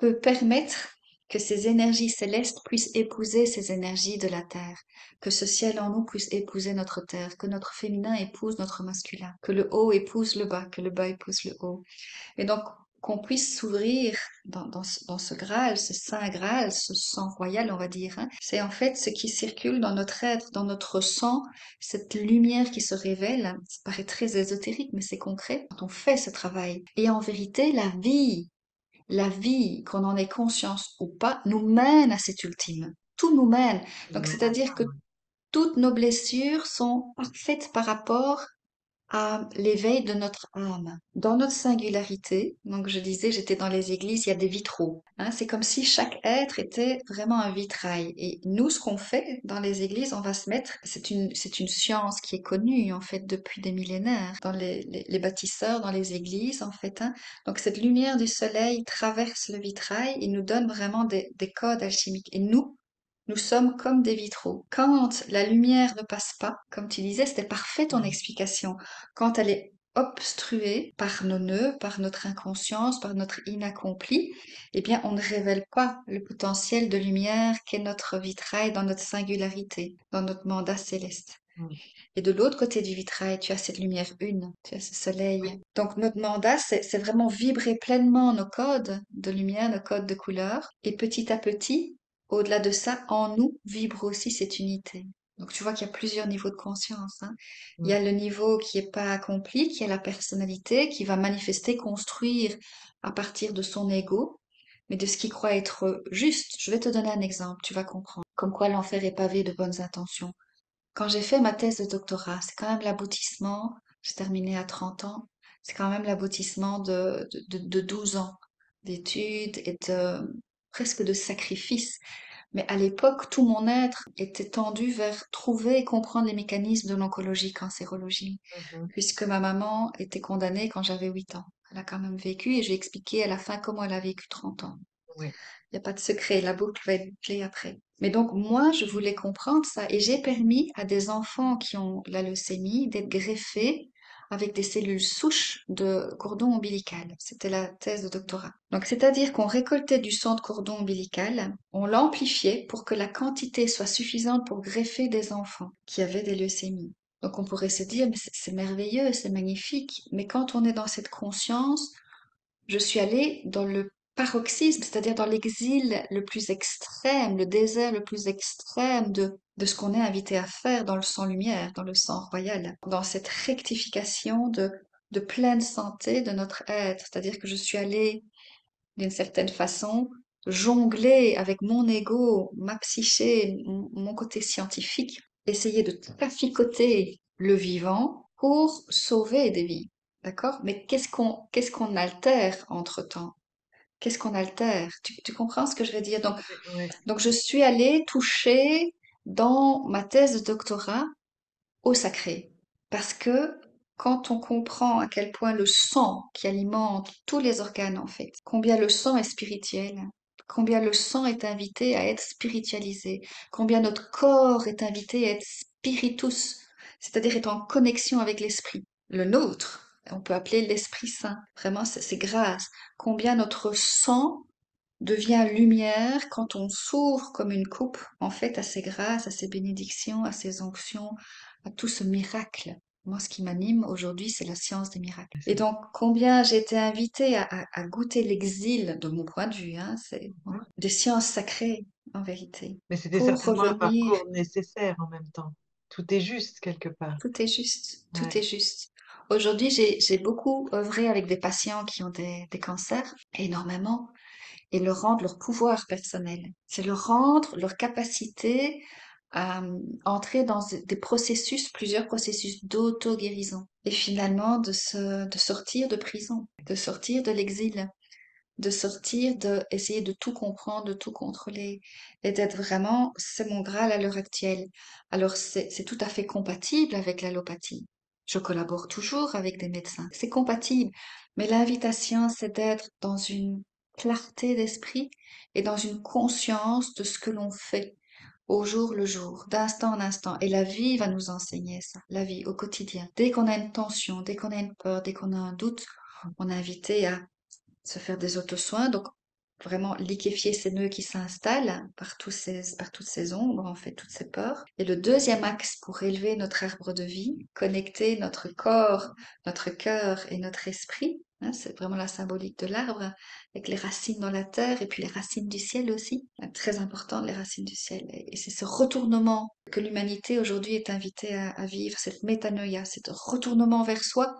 B: peut permettre que ces énergies célestes puissent épouser ces énergies de la terre, que ce ciel en nous puisse épouser notre terre, que notre féminin épouse notre masculin, que le haut épouse le bas, que le bas épouse le haut. Et donc, qu'on puisse s'ouvrir dans ce Graal, ce Saint Graal, ce sang royal, on va dire, hein. C'est en fait ce qui circule dans notre être, dans notre sang, cette lumière qui se révèle. Ça paraît très ésotérique, mais c'est concret quand on fait ce travail. Et en vérité, la vie, qu'on en ait conscience ou pas, nous mène à cet ultime. Tout nous mène.
A: Il
B: Donc,
A: mène à
B: c'est-à-dire
A: ça,
B: que
A: ouais.
B: toutes nos blessures sont parfaites par rapport à l'éveil de notre âme. Dans notre singularité, donc je disais, j'étais dans les églises, il y a des vitraux, hein. C'est comme si chaque être était vraiment un vitrail. Et nous, ce qu'on fait dans les églises, on va se mettre, c'est une science qui est connue, en fait, depuis des millénaires, dans les bâtisseurs, dans les églises, en fait, hein. Donc cette lumière du soleil traverse le vitrail et nous donne vraiment des codes alchimiques. Et nous sommes comme des vitraux. Quand la lumière ne passe pas, comme tu disais, c'était parfait ton
A: Mm.
B: explication. Quand elle est obstruée par nos nœuds, par notre inconscience, par notre inaccompli, eh bien, on ne révèle pas le potentiel de lumière qu'est notre vitrail dans notre singularité, dans notre mandat céleste.
A: Mm.
B: Et de l'autre côté du vitrail, tu as cette lumière une, tu as ce soleil. Donc notre mandat, c'est vraiment vibrer pleinement nos codes de lumière, nos codes de couleur. Et petit à petit, au-delà de ça, en nous vibre aussi cette unité. Donc tu vois qu'il y a plusieurs niveaux de conscience, hein. Il y
A: Mm.
B: a le niveau qui est pas accompli, qui est la personnalité, qui va manifester, construire à partir de son ego, mais de ce qu'il croit être juste. Je vais te donner un exemple, tu vas comprendre. Comme quoi l'enfer est pavé de bonnes intentions. Quand j'ai fait ma thèse de doctorat, c'est quand même l'aboutissement, j'ai terminé à 30 ans, c'est quand même l'aboutissement de 12 ans d'études et de presque de sacrifices. Mais à l'époque, tout mon être était tendu vers trouver et comprendre les mécanismes de l'oncologie, cancérologie,
A: Mhm.
B: puisque ma maman était condamnée quand j'avais 8 ans. Elle a quand même vécu et j'ai expliqué à la fin comment elle a vécu 30 ans.
A: Oui,
B: Il n'y a pas de secret, la boucle va être bouclée après. Mais donc, moi, je voulais comprendre ça et j'ai permis à des enfants qui ont la leucémie d'être greffés avec des cellules souches de cordon ombilical. C'était la thèse de doctorat. Donc, c'est-à-dire qu'on récoltait du sang de cordon ombilical, on l'amplifiait pour que la quantité soit suffisante pour greffer des enfants qui avaient des leucémies. Donc, on pourrait se dire, mais c'est merveilleux, c'est magnifique. Mais quand on est dans cette conscience, je suis allée dans le paroxysme, c'est-à-dire dans l'exil le plus extrême, le désert le plus extrême de ce qu'on est invité à faire dans le sang-lumière, dans le sang royal, dans cette rectification de pleine santé de notre être. C'est-à-dire que je suis allée, d'une certaine façon, jongler avec mon ego, ma psyché, mon côté scientifique, essayer de traficoter le vivant pour sauver des vies. D'accord? Mais qu'est-ce qu'on altère entre-temps? Qu'est-ce qu'on altère? Tu comprends ce que je veux dire? Donc,
A: oui, oui.
B: donc je suis allée toucher dans ma thèse de doctorat au sacré. Parce que quand on comprend à quel point le sang qui alimente tous les organes, en fait, combien le sang est spirituel, combien le sang est invité à être spiritualisé, combien notre corps est invité à être spiritus, c'est-à-dire être en connexion avec l'esprit, le nôtre. On peut appeler l'Esprit Saint. Vraiment, c'est grâce. Combien notre sang devient lumière quand on s'ouvre comme une coupe, en fait, à ces grâces, à ces bénédictions, à ces onctions, à tout ce miracle. Moi, ce qui m'anime aujourd'hui, c'est la science des miracles. Et donc, combien j'ai été invitée à goûter l'exil, de mon point de vue, hein, c'est bon,
A: Mhm.
B: des sciences sacrées, en vérité,
A: Mais c'était
B: pour
A: certainement un
B: revenir.
A: parcours nécessaire en même temps. Tout est juste quelque part.
B: Tout est juste, tout est
A: Ouais.
B: juste. Aujourd'hui, j'ai beaucoup œuvré avec des patients qui ont des cancers, énormément, et leur rendre leur pouvoir personnel. C'est leur rendre leur capacité à entrer dans des processus, plusieurs processus d'auto-guérison. Et finalement, de sortir de prison, de sortir de l'exil, de sortir, de essayer de tout comprendre, de tout contrôler, et d'être vraiment, c'est mon Graal à l'heure actuelle. Alors, c'est tout à fait compatible avec l'allopathie. Je collabore toujours avec des médecins. C'est compatible. Mais l'invitation, c'est d'être dans une clarté d'esprit et dans une conscience de ce que l'on fait au jour le jour, d'instant en instant. Et la vie va nous enseigner ça, la vie au quotidien. Dès qu'on a une tension, dès qu'on a une peur, dès qu'on a un doute, on est invité à se faire des auto-soins, donc vraiment liquéfier ces nœuds qui s'installent par toutes ces ombres, en fait, toutes ces peurs. Et le deuxième axe pour élever notre arbre de vie, connecter notre corps, notre cœur et notre esprit, hein, c'est vraiment la symbolique de l'arbre, avec les racines dans la terre et puis les racines du ciel aussi. Très important, les racines du ciel. Et c'est ce retournement que l'humanité aujourd'hui est invitée à vivre, cette métanoïa, cet retournement vers soi.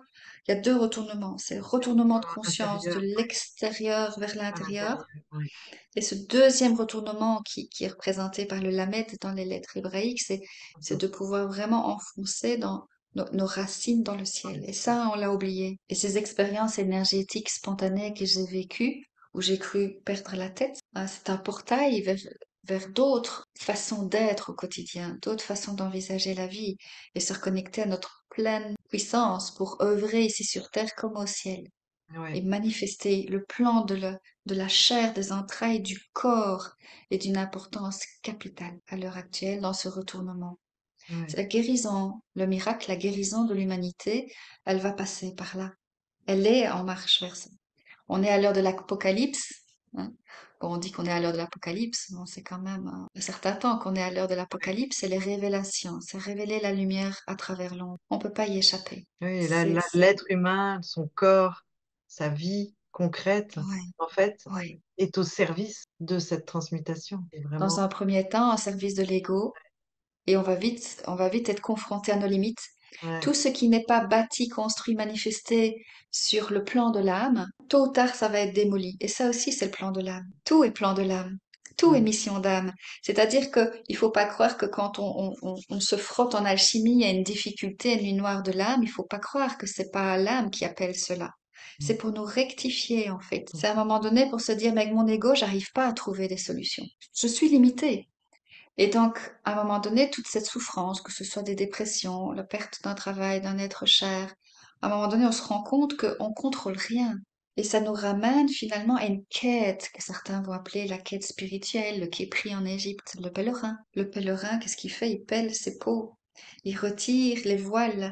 B: Il y a deux retournements. C'est le retournement de conscience de
A: Intérieur, ouais,
B: l'extérieur vers
A: à
B: l'intérieur.
A: l'intérieur, ouais.
B: Et ce deuxième retournement qui est représenté par le lamed dans les lettres hébraïques, c'est
A: Mhm.
B: de pouvoir vraiment enfoncer dans nos racines dans le
A: Dans le
B: ciel. Et
A: ciel.
B: ça, on l'a oublié. Et ces expériences énergétiques spontanées que j'ai vécues, où j'ai cru perdre la tête, c'est un portail vers d'autres façons d'être au quotidien, d'autres façons d'envisager la vie et se reconnecter à notre pleine puissance pour œuvrer ici sur terre comme au ciel et
A: Ouais,
B: manifester le plan de la chair, des entrailles, du corps est d'une importance capitale à l'heure actuelle dans ce retournement. C'est
A: ouais.
B: la guérison, le miracle, la guérison de l'humanité, elle va passer par là. Elle est en marche vers ça. On est à l'heure de l'apocalypse. Hein. Bon, on dit qu'on est à l'heure de l'apocalypse, mais on sait quand même un certain temps qu'on est à l'heure de l'apocalypse. C'est les révélations, c'est révéler la lumière à travers l'ombre. On peut pas y échapper.
A: Oui,
B: C'est,
A: l'être humain, son corps, sa vie concrète,
B: ouais,
A: en fait,
B: ouais.
A: est au service de cette transmutation. Et
B: Dans
A: vraiment,
B: un premier temps, en service de l'ego, et on va vite être confronté à nos limites.
A: ouais.
B: Tout ce qui n'est pas bâti, construit, manifesté sur le plan de l'âme, tôt ou tard, ça va être démoli. Et ça aussi, c'est le plan de l'âme. Tout est plan de l'âme. Tout est
A: Ouais.
B: mission d'âme. C'est-à-dire que il faut pas croire que quand on se frotte en alchimie à une difficulté, à une nuit noire de l'âme, il faut pas croire que c'est pas l'âme qui appelle cela. C'est pour nous rectifier, en fait. C'est à un moment donné pour se dire, mais avec mon ego, j'arrive pas à trouver des solutions. Je suis limitée. Et donc, à un moment donné, toute cette souffrance, que ce soit des dépressions, la perte d'un travail, d'un être cher, à un moment donné, on se rend compte qu'on contrôle rien. Et ça nous ramène finalement à une quête que certains vont appeler la quête spirituelle, le qui est pris en Égypte, le pèlerin. Le pèlerin, qu'est-ce qu'il fait? Il pèle ses peaux, il retire les voiles,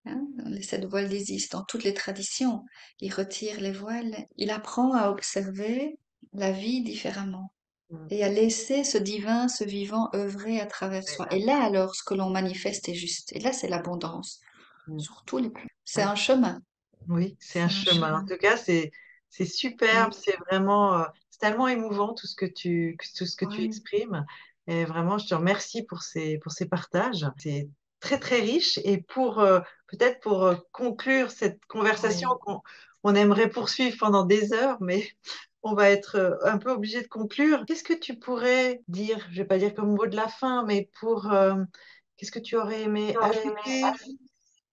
B: hein, dans les 7 voiles d'Isis, dans toutes les traditions. Il retire les voiles, il apprend à observer la vie différemment
A: Mm.
B: et à laisser ce divin, ce vivant œuvrer à travers
A: Ouais,
B: soi. Et là, alors, ce que l'on manifeste est juste. Et là, c'est l'abondance
A: mm.
B: sur tous les plans. C'est
A: Ouais.
B: un chemin.
A: Oui, c'est un
B: C'est un
A: chemin. En
B: chemin.
A: tout cas, c'est superbe,
B: Oui,
A: c'est vraiment c'est tellement émouvant tout ce que tu
B: oui,
A: exprimes. Et vraiment, je te remercie pour ces partages. C'est très très riche. Et pour peut-être pour conclure cette conversation
B: oui,
A: on aimerait poursuivre pendant des heures, mais on va être un peu obligé de conclure. Qu'est-ce que tu pourrais dire, je vais pas dire comme mot de la fin, mais pour qu'est-ce que tu aurais aimé ajouter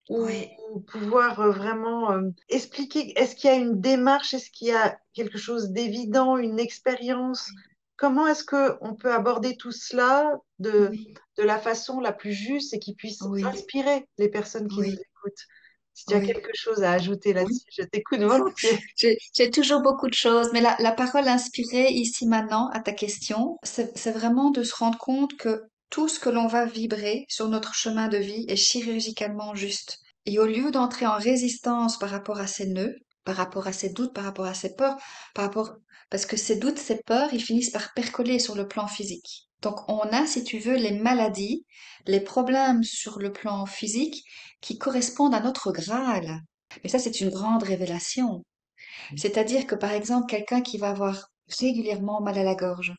A: ou
B: oui,
A: pouvoir vraiment expliquer, est-ce qu'il y a une démarche, est-ce qu'il y a quelque chose d'évident, une expérience? Comment est-ce que on peut aborder tout cela
B: oui,
A: de la façon la plus juste et qui puisse
B: oui,
A: inspirer les personnes qui nous
B: oui,
A: écoutent? Si tu as
B: oui,
A: quelque chose à ajouter
B: oui.
A: là-dessus, je t'écoute volontiers.
B: J'ai toujours beaucoup de choses, mais la parole inspirée ici maintenant à ta question, c'est vraiment de se rendre compte que tout ce que l'on va vibrer sur notre chemin de vie est chirurgicalement juste. Et au lieu d'entrer en résistance par rapport à ces nœuds, par rapport à ces doutes, par rapport à ces peurs, par rapport, parce que ces doutes, ces peurs, ils finissent par percoler sur le plan physique. Donc on a, si tu veux, les maladies, les problèmes sur le plan physique qui correspondent à notre Graal. Mais ça, c'est une grande révélation. C'est-à-dire que, par exemple, quelqu'un qui va avoir régulièrement mal à la gorge,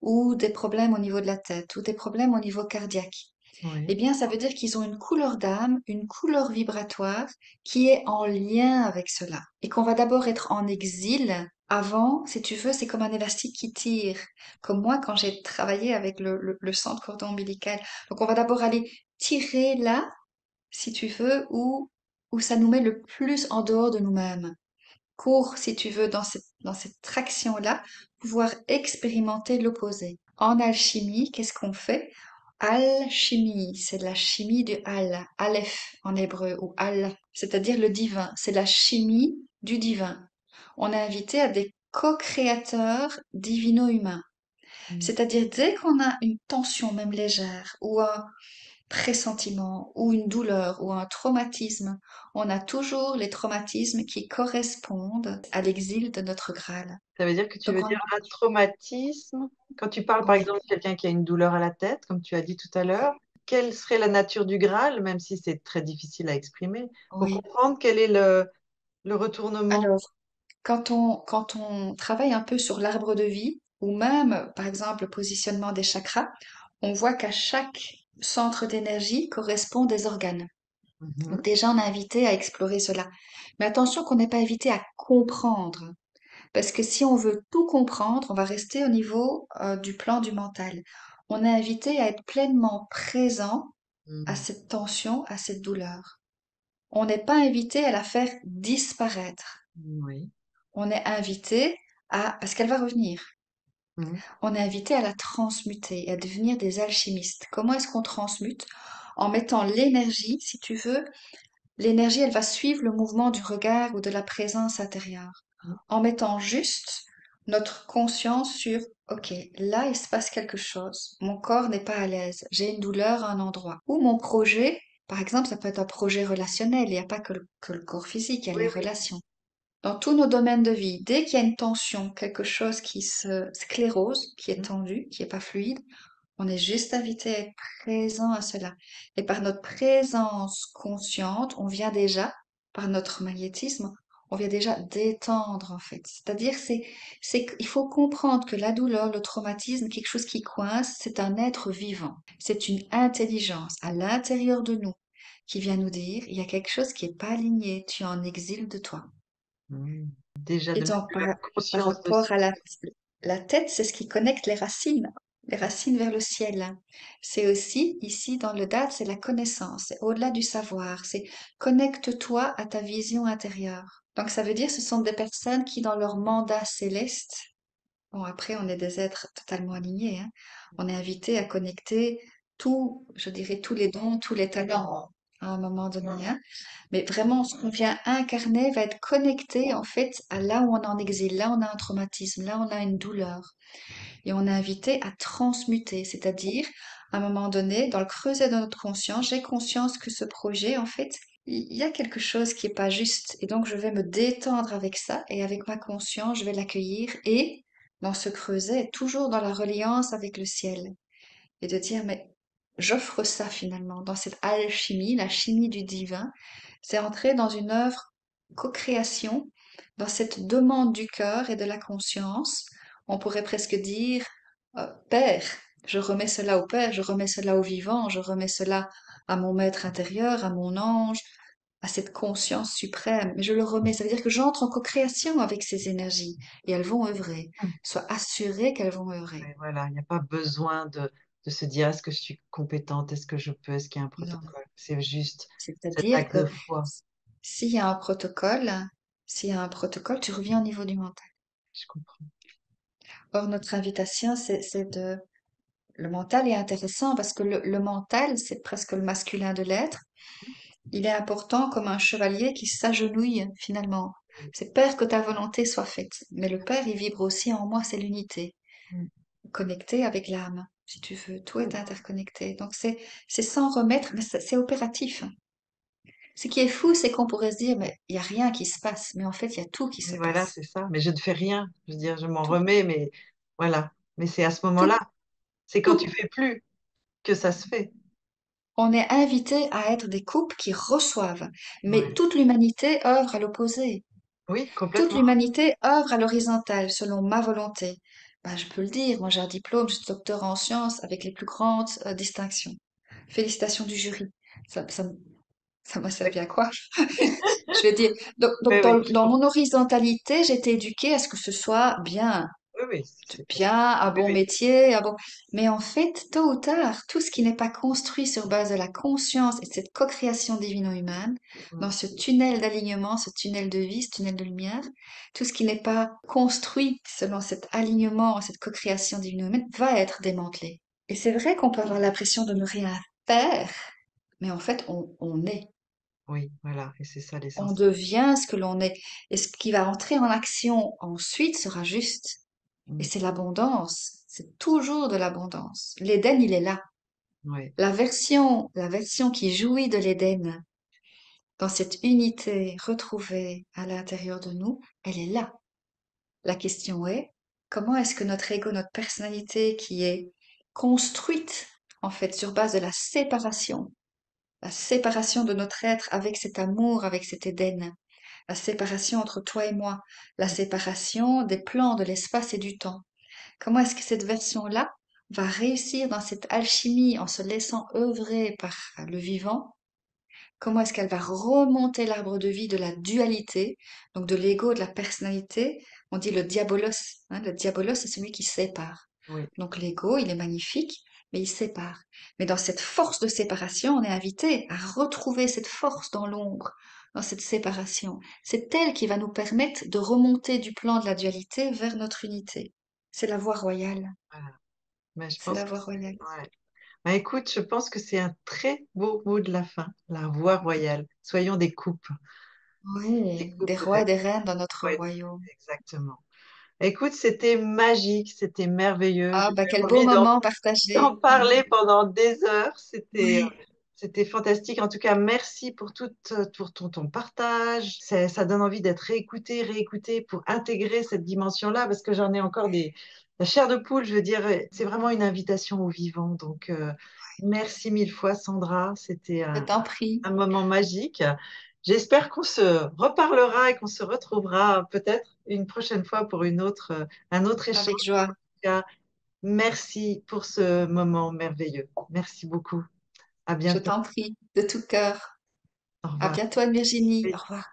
B: ou des problèmes au niveau de la tête, ou des problèmes au niveau cardiaque, eh
A: Oui.
B: bien, ça veut dire qu'ils ont une couleur d'âme, une couleur vibratoire qui est en lien avec cela. Et qu'on va d'abord être en exil avant, si tu veux, c'est comme un élastique qui tire. Comme moi, quand j'ai travaillé avec le centre cordon ombilical. Donc, on va d'abord aller tirer là, si tu veux, où ça nous met le plus en dehors de nous-mêmes pour, si tu veux, dans cette traction-là, pouvoir expérimenter l'opposé. En alchimie, qu'est-ce qu'on fait? Alchimie, c'est de la chimie du al, aleph en hébreu, ou al, c'est-à-dire le divin. C'est la chimie du divin. On est invité à des co-créateurs divino-humains.
A: Mm.
B: C'est-à-dire dès qu'on a une tension, même légère, ou un pressentiment ou une douleur ou un traumatisme, on a toujours les traumatismes qui correspondent à l'exil de notre Graal.
A: Ça veut dire que tu
B: Donc
A: veux dire un traumatisme. Quand tu parles par
B: oui,
A: exemple de quelqu'un qui a une douleur à la tête, comme tu as dit tout à l'heure, quelle serait la nature du Graal, même si c'est très difficile à exprimer, pour
B: oui.
A: comprendre quel est le retournement?
B: Alors, quand on travaille un peu sur l'arbre de vie, ou même, par exemple, le positionnement des chakras, on voit qu'à chaque centre d'énergie correspond des organes. Donc
A: Mhm.
B: déjà, on est invité à explorer cela. Mais attention qu'on n'est pas invité à comprendre. Parce que si on veut tout comprendre, on va rester au niveau du plan du mental. On est invité à être pleinement présent à
A: Mhm.
B: cette tension, à cette douleur. On n'est pas invité à la faire disparaître.
A: Oui.
B: On est invité à, parce qu'elle va revenir,
A: Mhm.
B: on est invité à la transmuter, à devenir des alchimistes. Comment est-ce qu'on transmute? En mettant l'énergie, si tu veux, l'énergie, elle va suivre le mouvement du regard ou de la présence intérieure. En mettant juste notre conscience sur, OK, là, il se passe quelque chose. Mon corps n'est pas à l'aise. J'ai une douleur à un endroit. Ou mon projet, par exemple, ça peut être un projet relationnel. Il n'y a pas que le corps physique, il y a
A: Oui,
B: les
A: oui.
B: relations. Dans tous nos domaines de vie, dès qu'il y a une tension, quelque chose qui se sclérose, qui est
A: Mhm.
B: tendu, qui est pas fluide, on est juste invité à être présent à cela. Et par notre présence consciente, on vient déjà, par notre magnétisme, on vient déjà détendre en fait. C'est-à-dire, c'est qu'il faut comprendre que la douleur, le traumatisme, quelque chose qui coince, c'est un être vivant. C'est une intelligence à l'intérieur de nous qui vient nous dire, il y a quelque chose qui est pas aligné, tu es en exil de toi.
A: Mhm. Déjà
B: Et
A: de mettre
B: donc,
A: de la
B: par
A: conscience
B: rapport
A: dessus.
B: à la tête, c'est ce qui connecte les racines vers le ciel. C'est aussi, ici, dans le Dade, c'est la connaissance, c'est au-delà du savoir, c'est connecte-toi à ta vision intérieure. Donc, ça veut dire, ce sont des personnes qui, dans leur mandat céleste, bon, après, on est des êtres totalement alignés, hein, on est invité à connecter tout, je dirais, tous les dons, tous les talents à un moment donné, hein. Mais vraiment, ce qu'on vient incarner va être connecté en fait à là où on est en exil, là où on a un traumatisme, là où on a une douleur. Et on est invité à transmuter, c'est-à-dire, à un moment donné, dans le creuset de notre conscience, j'ai conscience que ce projet, en fait, il y a quelque chose qui est pas juste. Et donc, je vais me détendre avec ça et avec ma conscience, je vais l'accueillir et, dans ce creuset, toujours dans la reliance avec le ciel. Et de dire, mais j'offre ça finalement, dans cette alchimie, la chimie du divin, c'est entrer dans une œuvre co-création, dans cette demande du cœur et de la conscience. On pourrait presque dire, Père, je remets cela au Père, je remets cela au vivant, je remets cela à mon maître intérieur, à mon ange, à cette conscience suprême. Mais je le remets, ça veut dire que j'entre en co-création avec ces énergies et elles vont œuvrer. Sois assuré qu'elles vont œuvrer.
A: Et voilà, il n'y a pas besoin de se dire est-ce que je suis compétente, est-ce que je peux, est-ce qu'il y a un
B: Non.
A: protocole. C'est juste cet
B: C'est-à-dire
A: acte
B: que
A: de foi.
B: s'il y a un protocole, s'il y a un protocole, tu reviens au niveau du mental.
A: Je comprends.
B: Or, notre invitation, c'est de... Le mental est intéressant parce que le mental, c'est presque le masculin de l'être. Il est important comme un chevalier qui s'agenouille finalement.
A: Oui.
B: C'est Père que ta volonté soit faite. Mais le Père, il vibre aussi en moi, c'est l'unité,
A: Mm.
B: connecté avec l'âme, si tu veux. Tout est
A: Mm.
B: interconnecté. Donc c'est sans remettre, mais c'est opératif. Ce qui est fou, c'est qu'on pourrait se dire, mais il n'y a rien qui se passe. Mais en fait, il y a tout qui se
A: Oui, voilà,
B: passe.
A: c'est ça. Mais je ne fais rien. Je veux dire, je m'en
B: Tout,
A: remets, mais voilà. Mais c'est à ce
B: tout,
A: moment-là, c'est quand tu
B: tout.
A: fais plus que ça se fait.
B: On est invité à être des couples qui reçoivent. Mais
A: Ouais.
B: toute l'humanité œuvre à l'opposé.
A: Oui,
B: Toute
A: complètement.
B: l'humanité œuvre à l'horizontale, selon ma volonté. Ben, je peux le dire, moi j'ai un diplôme, je suis docteur en sciences avec les plus grandes distinctions. Félicitations du jury. Ça, ça m'a servi à quoi? Je vais dire.
A: Oui,
B: Donc
A: oui, je
B: dans
A: comprends.
B: mon horizontalité, j'ai été éduquée à ce que ce soit bien,
A: Oui, oui, c'est pas.
B: bien, un
A: Oui,
B: bon
A: oui.
B: métier, un bon... Mais en fait, tôt ou tard, tout ce qui n'est pas construit sur base de la conscience et de cette co-création divino-humaine,
A: Mm.
B: dans ce tunnel d'alignement, ce tunnel de vie, ce tunnel de lumière, tout ce qui n'est pas construit selon cet alignement, cette co-création divino-humaine, va être démantelé. Et c'est vrai qu'on peut avoir l'impression de ne rien faire, mais en fait, on est.
A: Oui, voilà. Et c'est ça
B: On
A: l'essentiel.
B: devient ce que l'on est. Et ce qui va entrer en action ensuite sera juste. Et
A: Mm.
B: c'est l'abondance. C'est toujours de l'abondance. L'Éden, il est là.
A: Oui,
B: La version qui jouit de l'Éden, dans cette unité retrouvée à l'intérieur de nous, elle est là. La question est, comment est-ce que notre ego, notre personnalité qui est construite, en fait, sur base de la séparation de notre être avec cet amour, avec cet Éden, la séparation entre toi et moi, la séparation des plans de l'espace et du temps. Comment est-ce que cette version-là va réussir dans cette alchimie en se laissant œuvrer par le vivant? Comment est-ce qu'elle va remonter l'arbre de vie de la dualité, donc de l'ego, de la personnalité? On dit le diabolos, hein, le diabolos, c'est celui qui sépare.
A: oui.
B: Donc l'ego, il est magnifique, mais il sépare. Mais dans cette force de séparation, on est invité à retrouver cette force dans l'ombre, dans cette séparation. C'est elle qui va nous permettre de remonter du plan de la dualité vers notre unité. C'est la voie royale.
A: Voilà. Mais je
B: C'est
A: pense
B: la
A: que
B: voie
A: c'est.
B: royale.
A: Ouais. Bah, écoute, je pense que c'est un très beau mot de la fin, la voie royale. Soyons des
B: Oui, des
A: couples,
B: rois et des reines dans notre
A: ouais,
B: royaume.
A: exactement. Écoute, c'était magique, c'était merveilleux.
B: Ah,
A: J'ai
B: bah, quel beau
A: envie
B: moment partagé.
A: d'en parler pendant des heures. C'était fantastique. En tout cas, merci pour ton partage. Ça donne envie d'être réécouté, réécouté pour intégrer cette dimension-là, parce que j'en ai encore la chair de poule, je veux dire, c'est vraiment une invitation au vivant. Donc, merci mille fois, Sandra. C'était
B: Je t'en prie,
A: un moment magique. J'espère qu'on se reparlera et qu'on se retrouvera peut-être une prochaine fois pour un autre échange.
B: avec
A: En
B: joie.
A: tout cas, merci pour ce moment merveilleux. Merci beaucoup. À
B: Je
A: bientôt.
B: t'en prie, de tout cœur.
A: Au
B: À
A: revoir.
B: bientôt, Virginie. Au revoir.